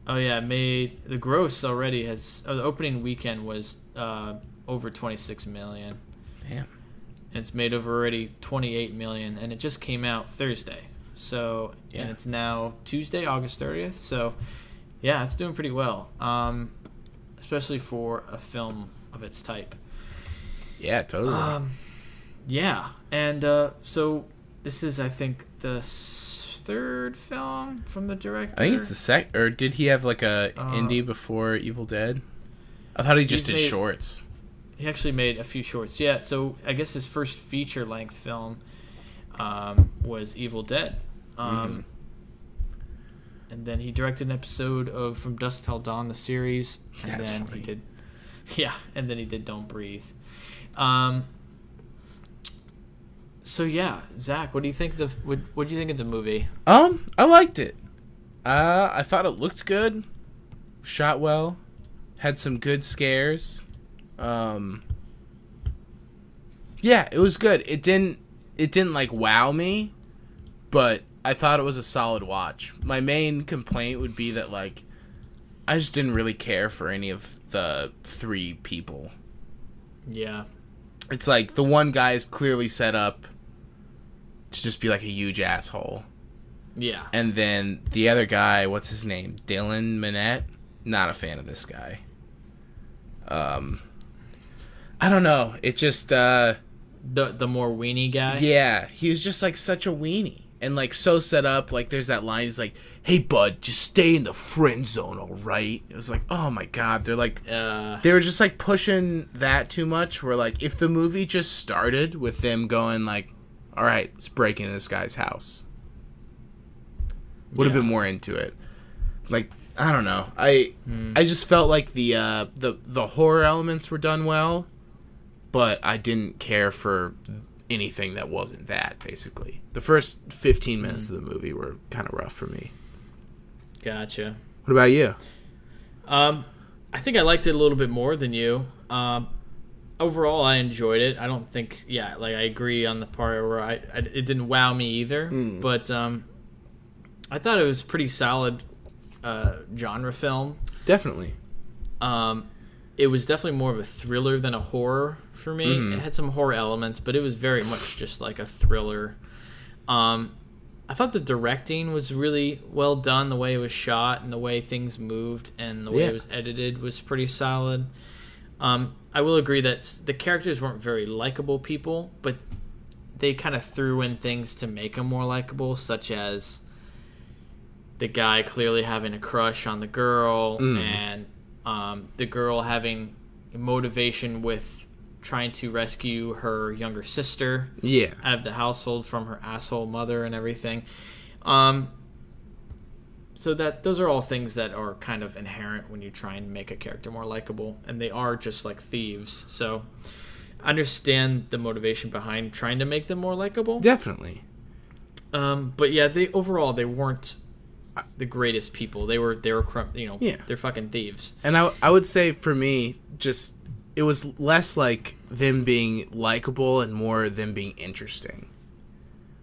Oh yeah, made the gross already has the opening weekend was over 26 million. Damn. And it's made over already 28 million, and it just came out Thursday. So yeah. And it's now Tuesday, August 30th. So yeah, it's doing pretty well, especially for a film of its type. Yeah, totally. Yeah, and so this is, I think, the third film from the director. I think it's the second. Or did he have like a indie before Evil Dead? I thought he just did shorts. He actually made a few shorts. Yeah, so I guess his first feature-length film was Evil Dead. And then he directed an episode of From Dusk Till Dawn, the series. And That's then funny. he did, and then he did Don't Breathe. So yeah, Zach, what do you think what do you think of the movie? I liked it. I thought it looked good, shot well, had some good scares. Yeah, it was good. It didn't like wow me, but I thought it was a solid watch. My main complaint would be that like I just didn't really care for any of the three people. Yeah. It's like the one guy is clearly set up to just be like a huge asshole. Yeah. And then the other guy, what's his name? Dylan Minnette? Not a fan of this guy. I don't know. It just the more weenie guy. yeah, he was just like such a weenie. And like so set up, like there's that line, he's like, "Hey bud, just stay in the friend zone, all right?" It was like, oh my god, they're like they were just like pushing that too much, where like if the movie just started with them going like, all right, let's break into this guy's house, would have been more into it. Like, I don't know. I just felt like the horror elements were done well, but I didn't care for anything that wasn't that, basically. The first 15 minutes of the movie were kind of rough for me. Gotcha. What about you? I think I liked it a little bit more than you. Overall, I enjoyed it. I don't think, like I agree on the part where it didn't wow me either. But I thought it was pretty solid genre film. Definitely. It was definitely more of a thriller than a horror for me. It had some horror elements, but it was very much just like a thriller. I thought the directing was really well done. The way it was shot and the way things moved and the way it was edited was pretty solid. I will agree that the characters weren't very likable people, but they kind of threw in things to make them more likable, such as the guy clearly having a crush on the girl and the girl having motivation with trying to rescue her younger sister out of the household from her asshole mother and everything. So those are all things that are kind of inherent when you try and make a character more likable, and they are just like thieves. So I understand the motivation behind trying to make them more likable. Definitely. But yeah, they weren't the greatest people. They're fucking thieves. And I would say for me, just it was less like them being likable and more them being interesting.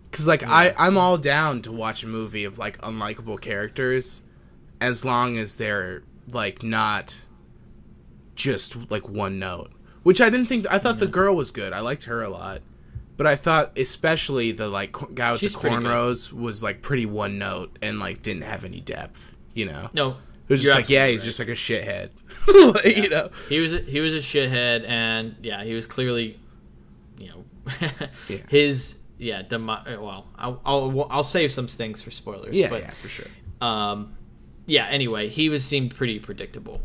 Because like I'm all down to watch a movie of like unlikable characters, as long as they're like not just like one note. Which I didn't think. I thought the girl was good. I liked her a lot. But I thought especially the like guy with the cornrows was like pretty one note and like didn't have any depth, you know. No, it was just like he's just like a shithead, you know. He was a shithead, and he was clearly, his I'll save some things for spoilers. For sure. yeah. Anyway, seemed pretty predictable,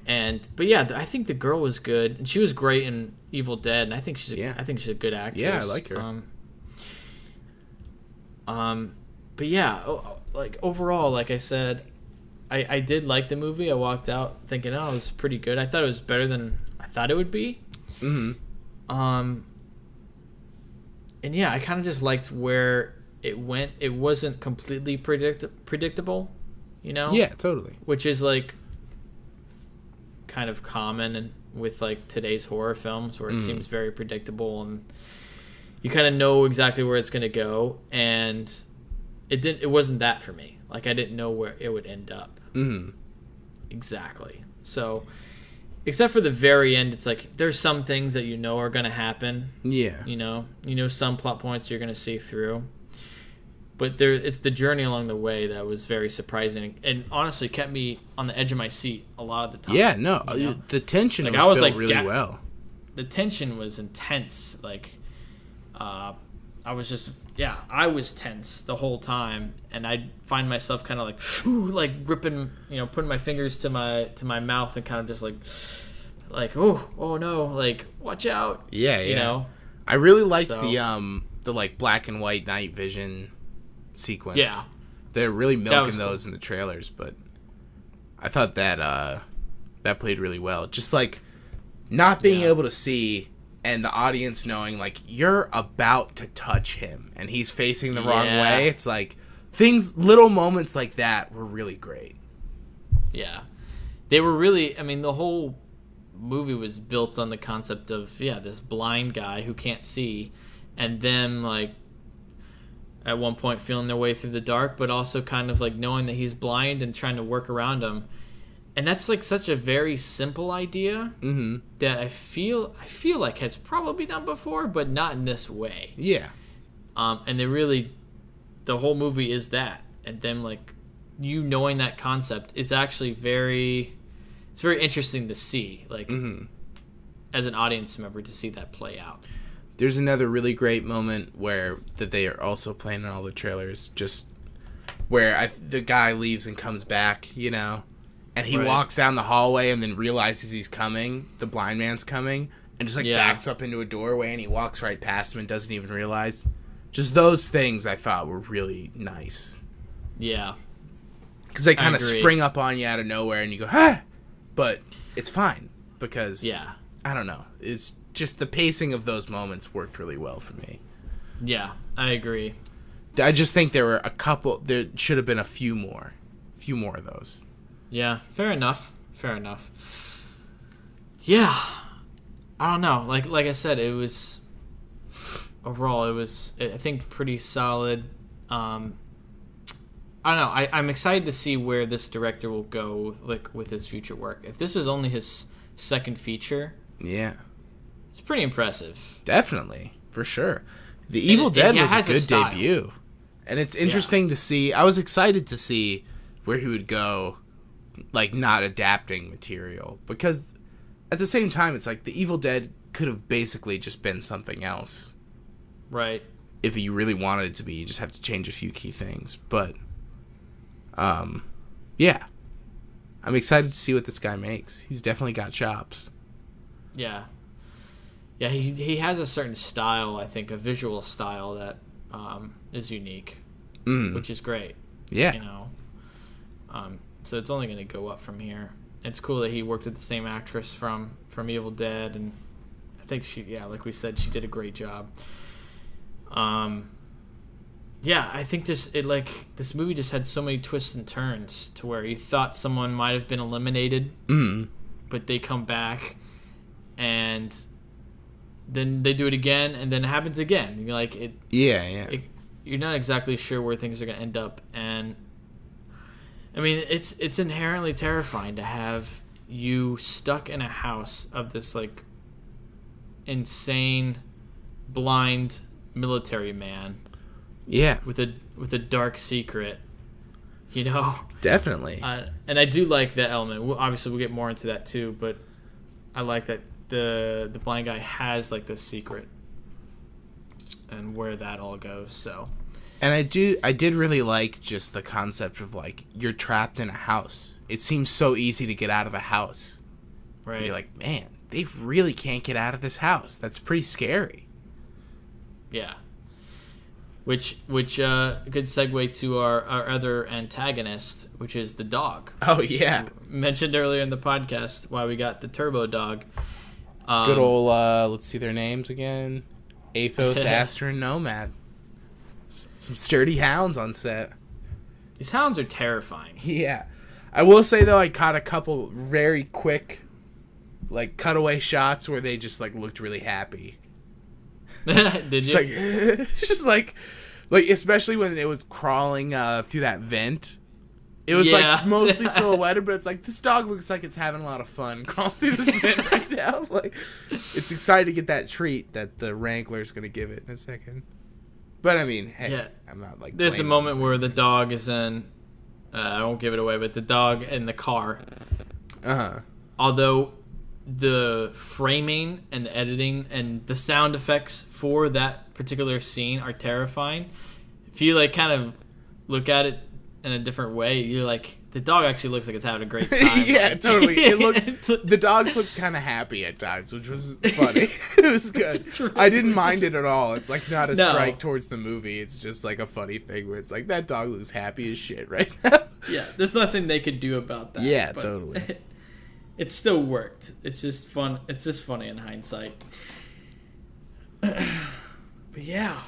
but yeah, I think the girl was good, and she was great in Evil Dead, and I think she's a good actress. Yeah, I like her. But yeah, like overall, like I said, I did like the movie. I walked out thinking, oh, it was pretty good. I thought it was better than I thought it would be. Mm-hmm. And yeah, I kind of just liked where it went. It wasn't completely predictable, you know? Yeah, totally. Which is like kind of common and with like today's horror films where it seems very predictable and you kind of know exactly where it's going to go, and it wasn't that for me. Like I didn't know where it would end up. Mm-hmm. Exactly. So except for the very end, it's like there's some things that you know are going to happen. Yeah. You know some plot points you're going to see through. But it's the journey along the way that was very surprising and honestly kept me on the edge of my seat a lot of the time. Yeah, no, you know? the tension like, was I was built like, really well. The tension was intense. Like, I was just, yeah, I was tense the whole time, and I'd find myself kind of like gripping, putting my fingers to my mouth and kind of just like oh no, like watch out. Yeah, you know. I really liked the like black and white night vision sequence. Yeah, they're really milking cool. those in the trailers, but I thought that played really well. Just like not being able to see and the audience knowing like you're about to touch him and he's facing the wrong way. It's like little moments like that were really great. Yeah, they were really. I mean, the whole movie was built on the concept of this blind guy who can't see, and them like at one point feeling their way through the dark, but also kind of like knowing that he's blind and trying to work around him. And that's like such a very simple idea that I feel like has probably done before, but not in this way. Yeah. And the whole movie is that, and then like knowing that concept is actually it's very interesting to see, like as an audience member, to see that play out. There's another really great moment that they are also playing in all the trailers, just where the guy leaves and comes back, and he walks down the hallway and then realizes he's coming, the blind man's coming, and just backs up into a doorway and he walks right past him and doesn't even realize. Just those things I thought were really nice. Yeah. Because they kind of spring up on you out of nowhere and you go, ah! But it's fine because, I don't know, it's just the pacing of those moments worked really well for me. Yeah, I agree. I just think there should have been a few more of those. Yeah, fair enough. Yeah, I don't know. Like I said, it was overall, I think pretty solid. I don't know. I'm excited to see where this director will go, like with his future work. If this is only his second feature, it's pretty impressive. Definitely, for sure. The Evil Dead was a good debut, and it's interesting to see. I was excited to see where he would go, like not adapting material, because at the same time, it's like the Evil Dead could have basically just been something else, right? If you really wanted it to be, you just have to change a few key things, but. Yeah, I'm excited to see what this guy makes. He's definitely got chops. Yeah, he has a certain style, I think, a visual style that is unique, which is great. Yeah, so it's only going to go up from here. It's cool that he worked with the same actress from Evil Dead, and I think like we said, she did a great job. Yeah, I think this movie just had so many twists and turns to where you thought someone might have been eliminated, but they come back, and then they do it again, and then it happens again. And you're like, you're not exactly sure where things are going to end up, and I mean, it's inherently terrifying to have you stuck in a house of this like insane, blind military man. Yeah, with a dark secret, Definitely. And I do like that element. Obviously, we'll get more into that too. But I like that the blind guy has like this secret, and where that all goes. So, And I did really like just the concept of, like, you're trapped in a house. It seems so easy to get out of a house. Right. You're like, man, they really can't get out of this house. That's pretty scary. Yeah. Which good segue to our other antagonist, which is the dog. Oh, yeah. Mentioned earlier in the podcast why we got the turbo dog. Good old, let's see their names again. Athos, Aster, and Nomad. Some sturdy hounds on set. These hounds are terrifying. Yeah. I will say, though, I caught a couple very quick, like, cutaway shots where they just, like, looked really happy. Did you? It's just like, especially when it was crawling through that vent. It was, like, mostly silhouetted, but it's like, this dog looks like it's having a lot of fun crawling through this vent right now. Like, it's excited to get that treat that the Wrangler's going to give it in a second. But, I mean, hey, I'm not, like... There's a moment where the dog is in... I won't give it away, but the dog in the car. Uh-huh. Although the framing and the editing and the sound effects for that particular scene are terrifying, if you, like, kind of look at it in a different way, you're like, the dog actually looks like it's having a great time. Yeah, like, totally. The dogs looked kind of happy at times, which was funny. It was good. I didn't mind it at all. It's like not a strike towards the movie. It's just like a funny thing where it's like, that dog looks happy as shit right now. Yeah, there's nothing they could do about that. Yeah, totally. It still worked. It's just fun. It's just funny in hindsight. But yeah,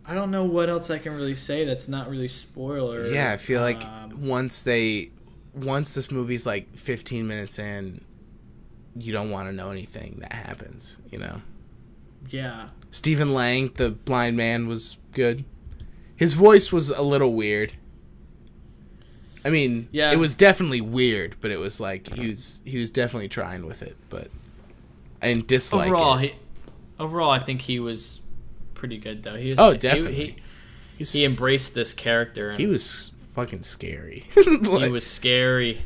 I don't know what else I can really say that's not really spoiler. Yeah, I feel like once this movie's like 15 minutes in, you don't want to know anything that happens, you know? Yeah. Stephen Lang, the blind man, was good. His voice was a little weird. I mean, yeah, it was definitely weird, but it was like he was definitely trying with it, but I didn't dislike it. Overall, I think he was pretty good, though. He was, definitely. He embraced this character. And he was fucking scary. He was scary.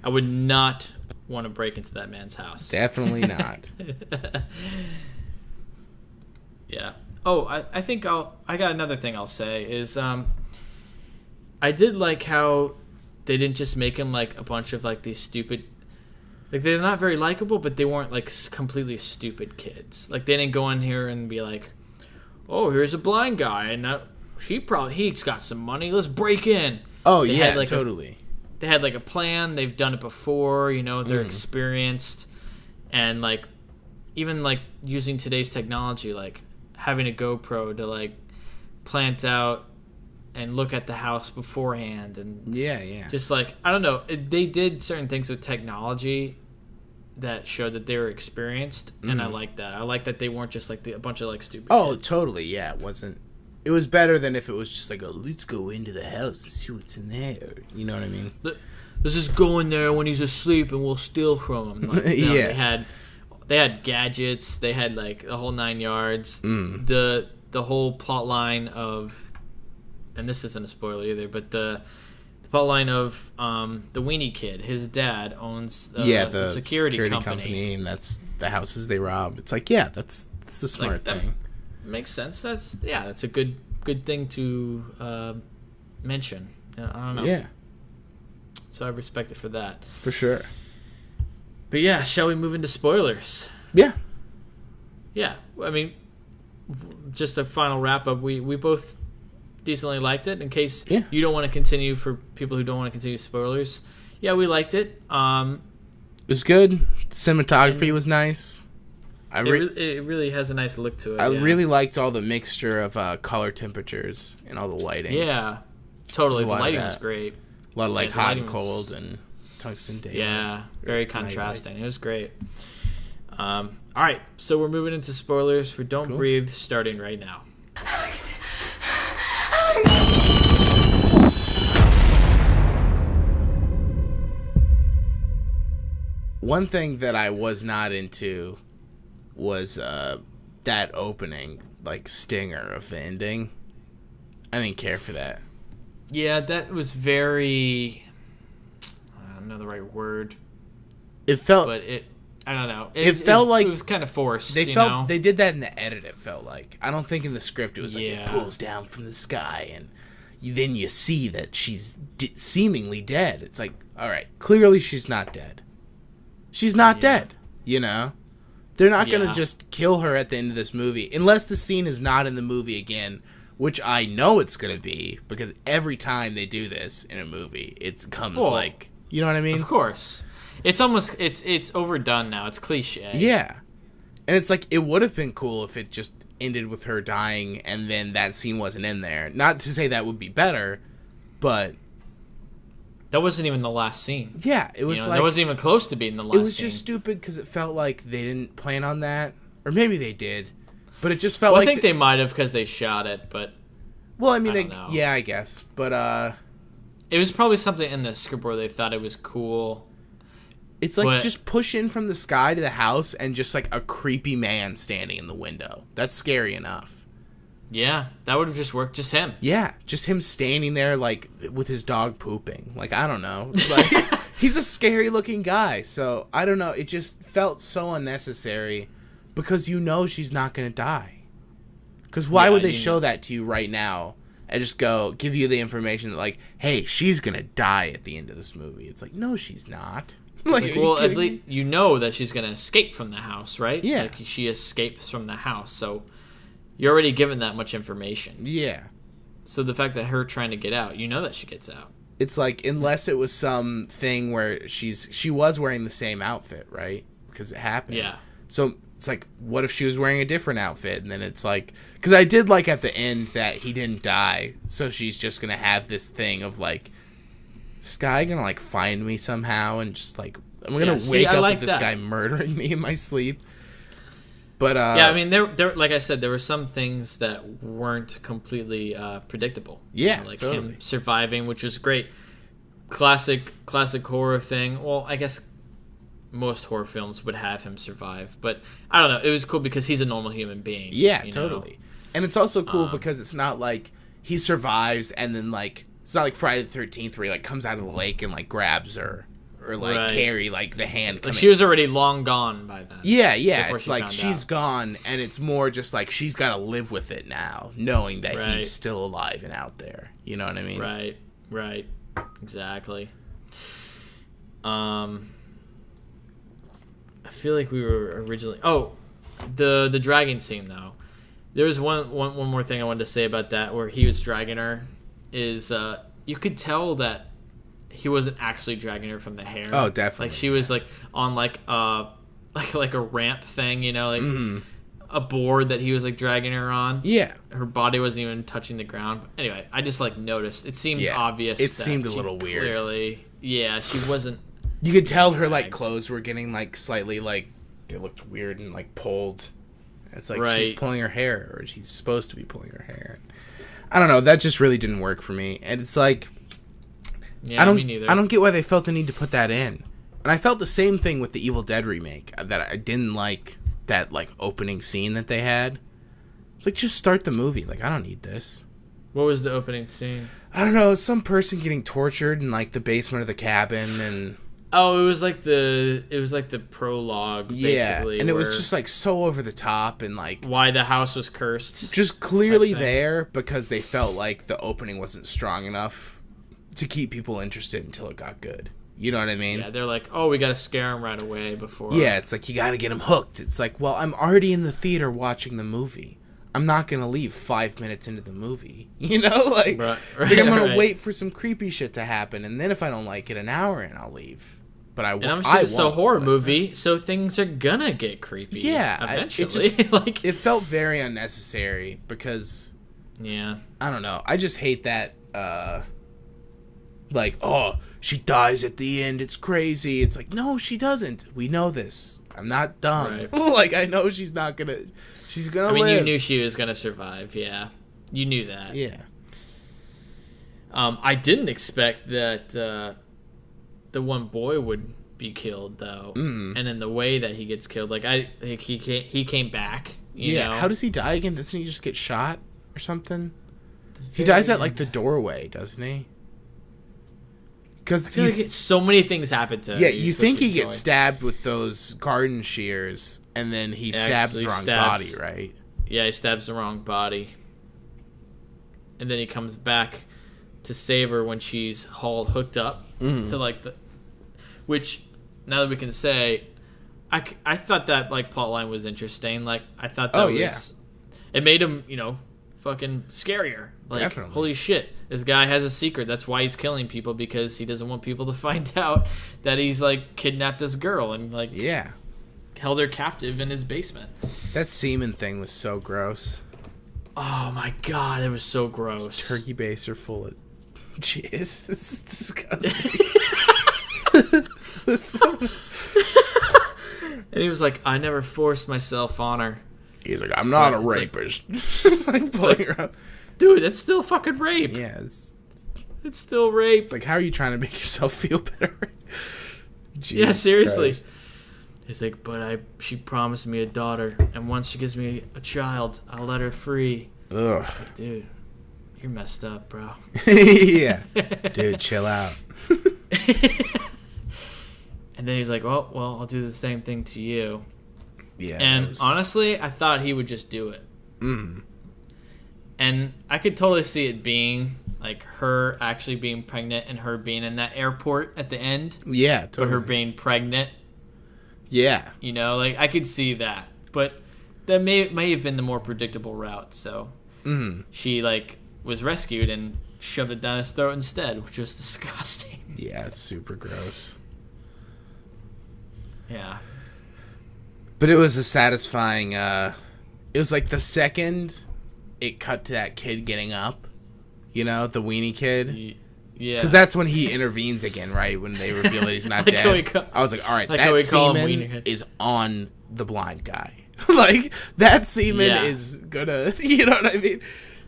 I would not want to break into that man's house. Definitely not. Yeah. Oh, I think I got another thing I'll say is I did like how they didn't just make him like a bunch of like these stupid, like they're not very likable, but they weren't like completely stupid kids. Like they didn't go in here and be like, oh, here's a blind guy and he's got some money. Let's break in. Oh, they yeah, had, like, totally. They had like a plan. They've done it before. You know, they're experienced, and like even like using today's technology, like having a GoPro to like plant out and look at the house beforehand, and just like I don't know, they did certain things with technology that showed that they were experienced, and I like that. I like that they weren't just like a bunch of like stupid. Oh, kids. Totally. Yeah, it wasn't. It was better than if it was just like, let's go into the house and see what's in there. You know what I mean? Let's just go in there when he's asleep and we'll steal from him. Like, no, yeah. They had gadgets. They had like the whole 9 yards. The whole plot line of, and this isn't a spoiler either, but the plot line of the weenie kid. His dad owns the security company, and that's the houses they rob. It's like, that's a smart thing. Makes sense. That's a good thing to mention. I don't know. Yeah. So I respect it for that. For sure. But yeah, shall we move into spoilers? Yeah. Yeah. I mean, just a final wrap up. We both decently liked it. In case you don't want to continue, for people who don't want to continue spoilers, yeah, we liked it. It was good. The cinematography was nice. It really has a nice look to it. I really liked all the mixture of color temperatures and all the lighting. Yeah, totally. The lighting was great. A lot of like hot and cold and tungsten daylight. Yeah, very contrasting. It was great. All right, so we're moving into spoilers for Don't Breathe, starting right now. One thing that I was not into was that opening, like, stinger of the ending. I didn't care for that. Yeah, that was very... I don't know the right word. It felt... But I don't know. It felt like it was kind of forced. They you felt know? they did that in the edit. It felt like, I don't think in the script it was like it Yeah. pulls down from the sky and then you see that she's seemingly dead. It's like, all right, clearly she's not dead. She's not dead. You know, they're not gonna just kill her at the end of this movie unless the scene is not in the movie again, which I know it's gonna be because every time they do this in a movie, it comes like, you know what I mean? Of course. It's almost it's overdone now. It's cliche. Yeah. And it's like it would have been cool if it just ended with her dying and then that scene wasn't in there. Not to say that would be better, but that wasn't even the last scene. Yeah, it was that wasn't even close to being the last scene. It was just stupid because it felt like they didn't plan on that, or maybe they did, but it just felt like I think they might have because they shot it, but well, I mean, yeah, I guess, but it was probably something in the script where they thought it was cool. It's like just push in from the sky to the house and just like a creepy man standing in the window. That's scary enough. Yeah, that would have just worked. Just him. Yeah, just him standing there like with his dog pooping. Like, I don't know. Like, he's a scary looking guy. So, I don't know. It just felt so unnecessary because you know she's not going to die. Because why would they show that to you right now and just give you the information that like, hey, she's going to die at the end of this movie? It's like, no, she's not. Like, well, at least you know that she's gonna escape from the house, right? Yeah. Like she escapes from the house, so you're already given that much information. Yeah. So the fact that her trying to get out, you know that she gets out. It's like unless it was some thing where she was wearing the same outfit, right? Because it happened. Yeah. So it's like, what if she was wearing a different outfit? And then it's like, because I did like at the end that he didn't die, so she's just gonna have this thing of like, this guy gonna like find me somehow and just like I'm gonna wake up with this guy murdering me in my sleep. But yeah, I mean, there like I said, there were some things that weren't completely predictable. Yeah, like totally. him surviving, which was great. Classic horror thing. Well, I guess most horror films would have him survive, but I don't know. It was cool because he's a normal human being. Yeah, totally. And it's also cool because it's not like he survives and then like. It's not like Friday the 13th where he like comes out of the lake and like grabs her or like Carrie like the hand. Like she was already long gone by then. Yeah. It's like she's gone and it's more just like she's got to live with it now, knowing that he's still alive and out there. You know what I mean? Right. Exactly. I feel like we were originally. Oh, the dragging scene though. There was one more thing I wanted to say about that where he was dragging her. Is you could tell that he wasn't actually dragging her from the hair. Oh, definitely. Like she was like on like a ramp thing, you know, like a board that he was like dragging her on. Yeah. Her body wasn't even touching the ground. But anyway, I just like noticed. It seemed obvious. It seemed a little weird. Clearly, yeah, she wasn't. You could tell her like clothes were getting like slightly like they looked weird and like pulled. It's like she's pulling her hair, or she's supposed to be pulling her hair. I don't know. That just really didn't work for me, and it's like, me neither. I don't get why they felt the need to put that in. And I felt the same thing with the Evil Dead remake, that I didn't like that like opening scene that they had. It's like, just start the movie. Like, I don't need this. What was the opening scene? I don't know. It's some person getting tortured in like the basement of the cabin, and it was like the prologue, basically. And it was just like so over the top and like why the house was cursed. Just clearly there because they felt like the opening wasn't strong enough to keep people interested until it got good. You know what I mean? Yeah, they're like, oh, we got to scare him right away before. Yeah, it's like you got to get him hooked. It's like, well, I'm already in the theater watching the movie. I'm not going to leave 5 minutes into the movie. You know? Like, I'm going to wait for some creepy shit to happen, and then if I don't like it, an hour in, I'll leave. But I won't. And I'm sure it's a horror movie, so things are going to get creepy. Yeah. Eventually. It felt very unnecessary because... Yeah. I don't know. I just hate that, like, oh, she dies at the end. It's crazy. It's like, no, she doesn't. We know this. I'm not dumb. Right. Like, I know she's not going to... She's going to live. I mean, you knew she was going to survive, yeah. You knew that. Yeah. I didn't expect that the one boy would be killed, though. And in the way that he gets killed, like, I think he came back, you know? How does he die again? Doesn't he just get shot or something? He dies at, like, the doorway, doesn't he? Because I feel like so many things happen to him. yeah, you think he gets stabbed with those garden shears, and then he stabs the wrong body, right? Yeah, he stabs the wrong body. And then he comes back to save her when she's all hooked up to like the, which now that we can say, I thought that like plot line was interesting. Like I thought that was, it made him, you know, fucking scarier. Like, definitely. Holy shit, this guy has a secret. That's why he's killing people, because he doesn't want people to find out that he's like kidnapped this girl and like held her captive in his basement. That semen thing was so gross. Oh my god, it was so gross. This turkey baster full of jizz. It's disgusting. And he was like, I never forced myself on her. He's like, I'm not a rapist. Like pulling her up. Dude, that's still fucking rape. Yeah, it's still rape. It's like, how are you trying to make yourself feel better? Yeah, seriously. Christ. He's like, but she promised me a daughter, and once she gives me a child, I'll let her free. Ugh. Like, dude, you're messed up, bro. Yeah. Dude, chill out. And then he's like, well, I'll do the same thing to you. Yeah. And honestly, I thought he would just do it. And I could totally see it being like her actually being pregnant and her being in that airport at the end. Yeah, totally. But her being pregnant. Yeah. You know, like I could see that. But that may have been the more predictable route. So she like was rescued and shoved it down his throat instead, which was disgusting. Yeah, it's super gross. Yeah. But it was a satisfying, it was like the second it cut to that kid getting up, you know, the weenie kid. Yeah. Because that's when he intervenes again, right? When they reveal that he's not Like dead. I was like, all right, like that semen is on the blind guy. Like, that semen is gonna, you know what I mean?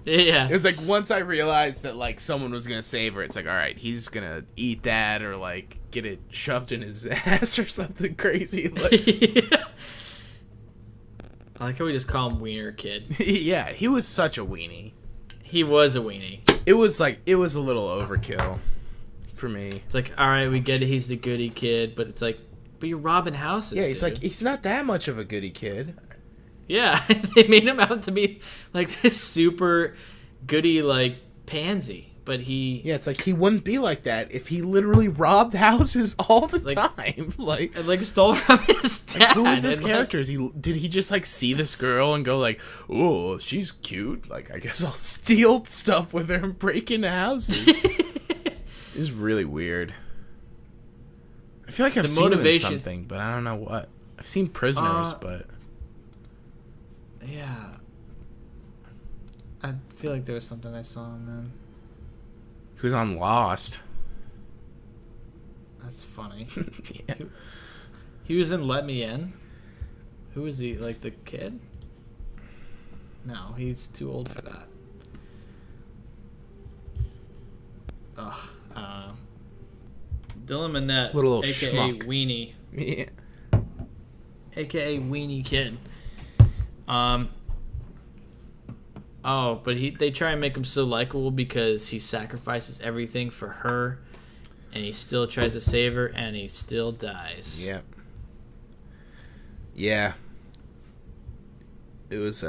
Yeah. It was like, once I realized that, like, someone was gonna save her, it's like, all right, he's gonna eat that or, like, get it shoved in his ass or something crazy. Like, Yeah. I like how we just call him Wiener Kid. yeah, he was such a weenie. He was a weenie. It was like, it was a little overkill for me. It's like, all right, we get it, he's the goody kid, but it's like, but you're robbing houses. Yeah, he's dude. like, he's not that much of a goody kid. Yeah, they made him out to be like this super goody like pansy, but he Yeah, it's like he wouldn't be like that if he literally robbed houses all the time. Like, and like stole from his dad. like, who is this and, character? Did he just like see this girl and go like, oh, she's cute. Like, I guess I'll steal stuff with her and break into houses. It's really weird. I feel like I've seen him in something, but I don't know what. I've seen Prisoners, but yeah, I feel like there was something I saw him in. he was on Lost. That's funny. Yeah. He was in Let Me In. Who was he? Like the kid? No, he's too old for that. Ugh, I don't know. Dylan Minnette, Little aka schmuck. Weenie, Yeah. aka Weenie Kid. Oh, but they try and make him so likable because he sacrifices everything for her, and he still tries to save her, and he still dies. Yeah. Yeah. It was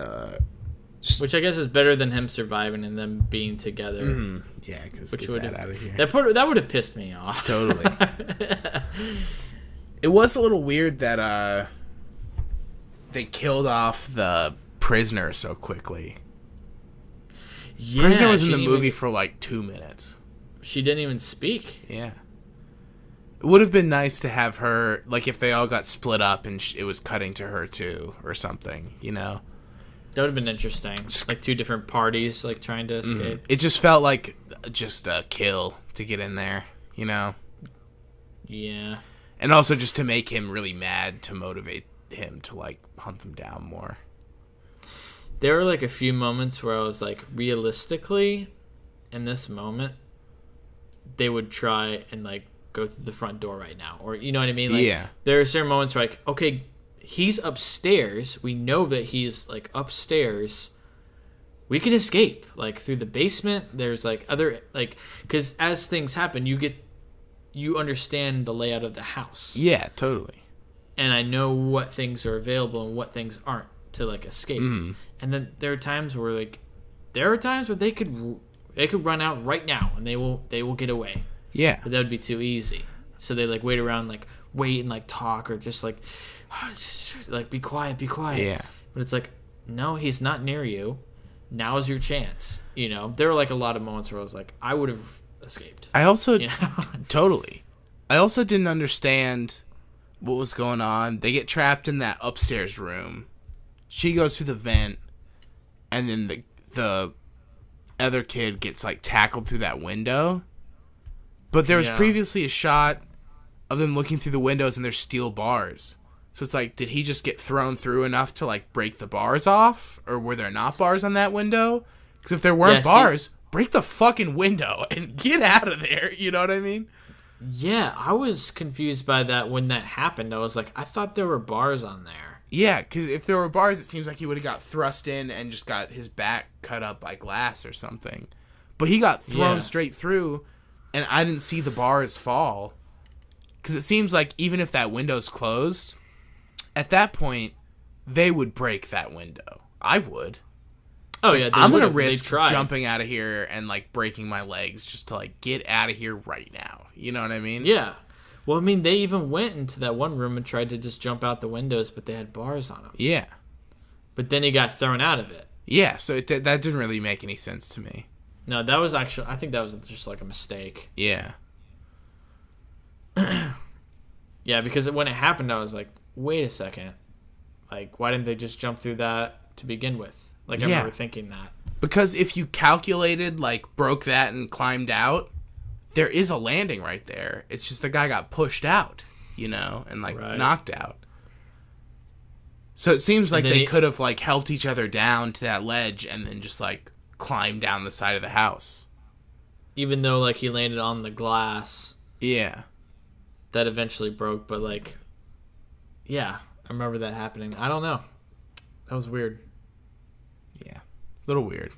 Which I guess is better than him surviving and them being together. yeah, because Which get would that out of here. that would have pissed me off. Totally. It was a little weird that they killed off the prisoner so quickly. Yeah, Prisoner was in she the didn't movie even- for like 2 minutes. She didn't even speak. Yeah. It would have been nice to have her, like, if they all got split up and it was cutting to her too, or something, you know? That would have been interesting. Like two different parties, like trying to escape. It just felt like just a kill to get in there, you know? Yeah. And also just to make him really mad to motivate him to, like, hunt them down more. There were like a few moments where I was like, realistically, in this moment, they would try and like go through the front door right now, or you know what I mean? Like, Yeah. There are certain moments where like, okay, he's upstairs. We know that he's like upstairs. We can escape like through the basement. There's like other like because as things happen, you get you understand the layout of the house. Yeah, totally. And I know what things are available and what things aren't to like escape. And then there are times where they could run out right now and they will get away. Yeah. But that would be too easy. So they like wait around, like wait and like talk or just like be quiet. Yeah. But it's like, no, he's not near you. Now is your chance. You know, there were like a lot of moments where I was like, I would have escaped. I also You know? totally. I also didn't understand what was going on. They get trapped in that upstairs room. She goes through the vent, and then the other kid gets like tackled through that window. But there was previously a shot of them looking through the windows and there's steel bars. So it's like, did he just get thrown through enough to like break the bars off? Or were there not bars on that window? Because if there weren't bars, break the fucking window and get out of there. You know what I mean? Yeah, I was confused by that when that happened. I was like, I thought there were bars on there. Yeah, because if there were bars, it seems like he would have got thrust in and just got his back cut up by glass or something. But he got thrown straight through, and I didn't see the bars fall. Because it seems like even if that window's closed, at that point, they would break that window. I would. Oh, It's yeah. like, I'm going to they risk tried. jumping out of here and, like, breaking my legs just to, like, get out of here right now. You know what I mean? Yeah. Well, I mean, they even went into that one room and tried to just jump out the windows, but they had bars on them. Yeah. But then he got thrown out of it. Yeah, so that didn't really make any sense to me. No, that was actually, I think that was just like a mistake. Yeah. Yeah, because when it happened, I was like, wait a second. Like, why didn't they just jump through that to begin with? Like, I remember thinking that. Because if you calculated, like, broke that and climbed out, there is a landing right there. It's just the guy got pushed out, you know, and, like, knocked out. So it seems like they could have, like, helped each other down to that ledge and then just, like, climbed down the side of the house. Even though, like, he landed on the glass. Yeah. That eventually broke, but, like, yeah, I remember that happening. I don't know. That was weird. Yeah. A little weird.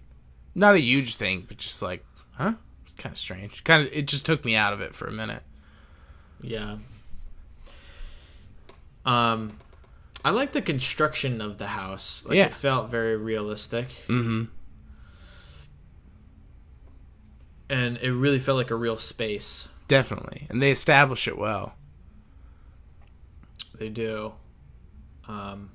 Not a huge thing, but just like, huh? It's kind of strange. It just took me out of it for a minute. Yeah. I like the construction of the house. Like, it felt very realistic. Mm-hmm. And it really felt like a real space. Definitely. And they establish it well. They do. And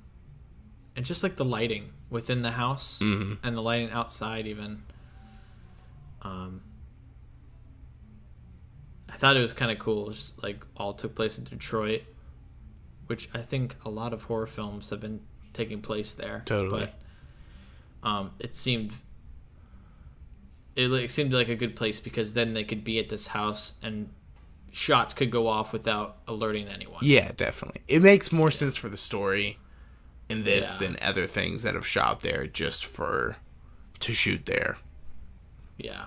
just like the lighting within the house and the lighting outside even. I thought it was kind of cool. Just like all took place in Detroit, which I think a lot of horror films have been taking place there. Totally. But it seemed like a good place because then they could be at this house and shots could go off without alerting anyone. Yeah, definitely. It makes more sense for the story in this than other things that have shot there just to shoot there. Yeah.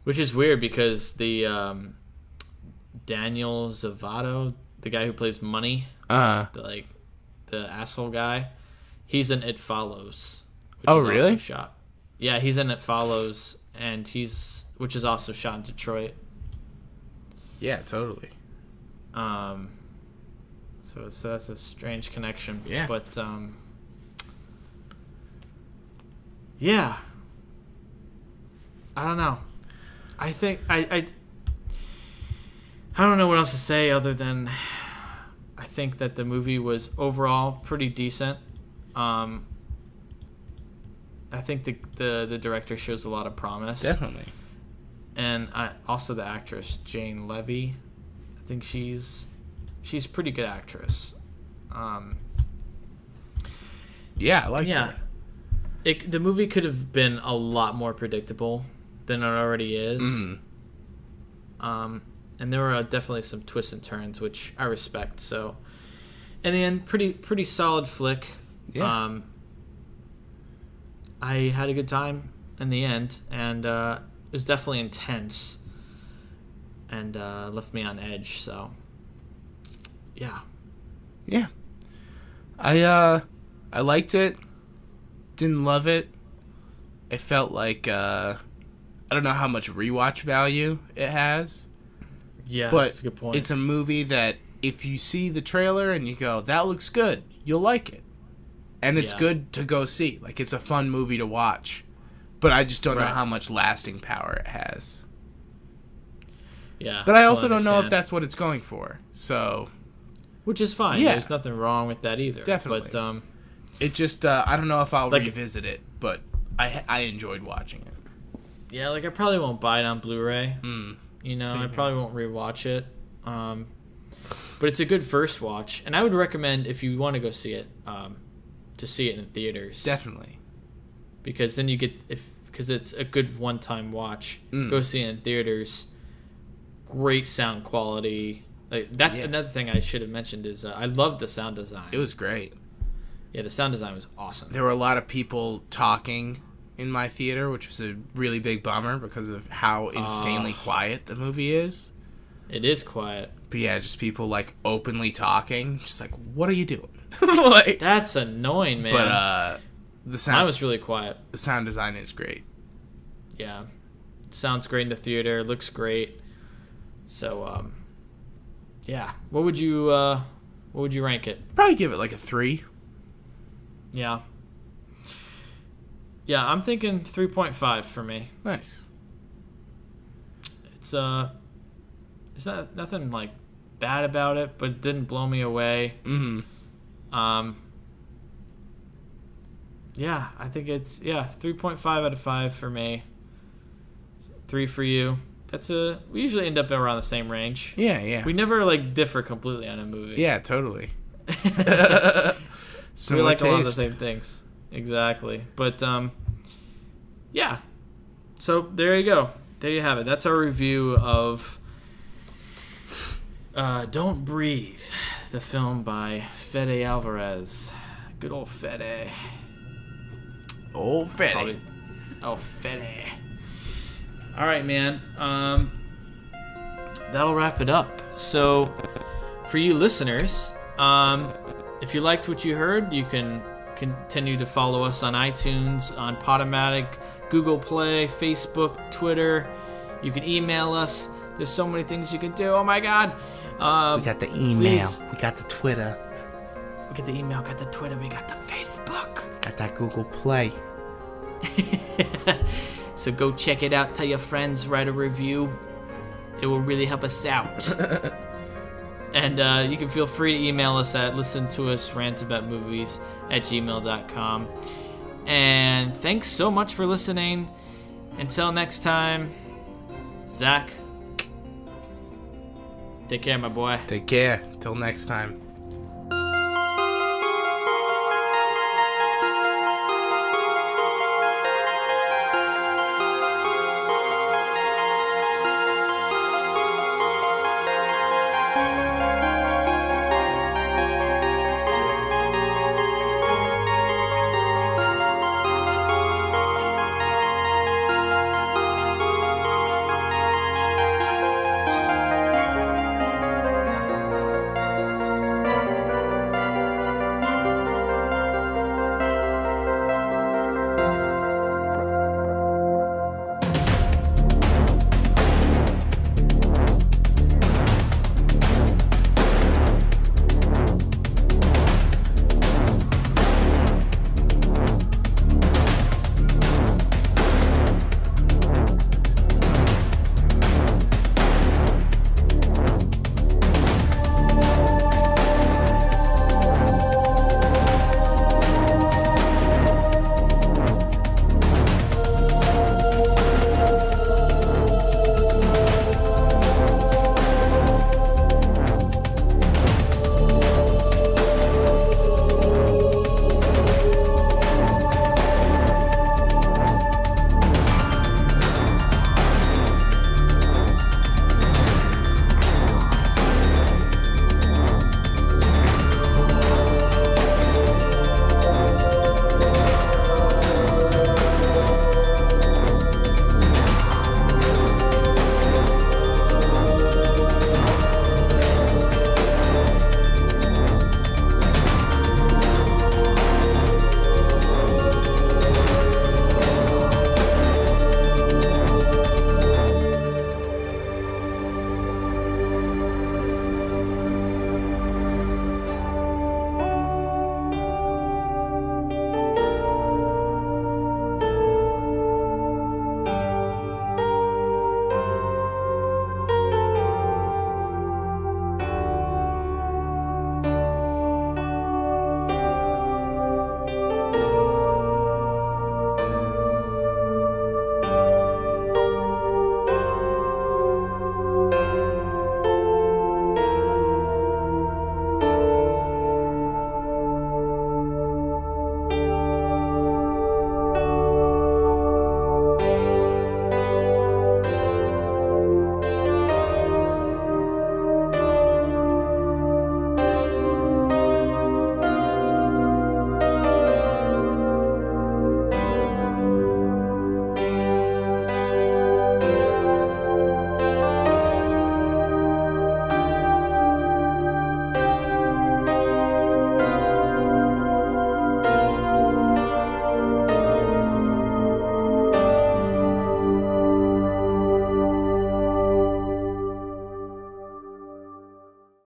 Which is weird because the Daniel Zavato, the guy who plays Money, the asshole guy, he's in It Follows. Which is really? Also shot. Yeah, he's in It Follows, and which is also shot in Detroit. Yeah, totally. So that's a strange connection. Yeah. But yeah. I don't know. I think I don't know what else to say other than I think that the movie was overall pretty decent. I think the director shows a lot of promise. Definitely. And also the actress Jane Levy, I think she's a pretty good actress. Yeah, I like her. The movie could have been a lot more predictable than it already is. Mm-hmm. And there were definitely some twists and turns, which I respect. So, in the end, pretty solid flick. Yeah. I had a good time in the end, and it was definitely intense, and left me on edge. So, yeah. Yeah. I liked it. Didn't love it. It felt like I don't know how much rewatch value it has. Yeah, but that's a good point. it's a movie that if you see the trailer and you go, that looks good, you'll like it. And it's good to go see. Like, it's a fun movie to watch. But I just don't know how much lasting power it has. Yeah. But I also don't know if that's what it's going for. So, which is fine. Yeah. There's nothing wrong with that either. Definitely. But it just I don't know if I'll like, revisit it, but I enjoyed watching it. Yeah, like I probably won't buy it on Blu-ray. You know, Same I probably won't rewatch it. But it's a good first watch, and I would recommend if you want to go see it, to see it in theaters. Definitely. Because then you get because it's a good one-time watch. Go see it in theaters. Great sound quality. Like that's another thing I should have mentioned is I love the sound design. It was great. Yeah, the sound design was awesome. There were a lot of people talking in my theater, which was a really big bummer because of how insanely quiet the movie is. It is quiet. But yeah, just people like openly talking, just like, what are you doing? Like, that's annoying, man. But the sound, mine was really quiet. The sound design is great. Yeah, it sounds great in the theater. Looks great. So, yeah. What would you rank it? Probably give it like a 3. Yeah. Yeah, I'm thinking 3.5 for me. Nice. It's not nothing like bad about it, but it didn't blow me away. Yeah, I think it's 3.5 out of 5 for me. 3 for you. We usually end up around the same range. Yeah. We never like differ completely on a movie. Yeah, totally. We like a lot of the same things. Exactly. But yeah. So there you go. There you have it. That's our review of Don't Breathe, the film by Fede Alvarez. Good old Fede. Old Fede. Oh, Fede. All right, man. That'll wrap it up. So, for you listeners, if you liked what you heard, you can continue to follow us on iTunes, on Podomatic, Google Play, Facebook, Twitter. You can email us. There's so many things you can do. Oh, my God. We got the email. Please. We got the Twitter. We got the email, got the Twitter, we got the Facebook. Got that Google Play. So go check it out. Tell your friends, write a review. It will really help us out. And you can feel free to email us at listentousrantaboutmovies@gmail.com. And thanks so much for listening. Until next time, Zach, take care, my boy. Take care. Till next time.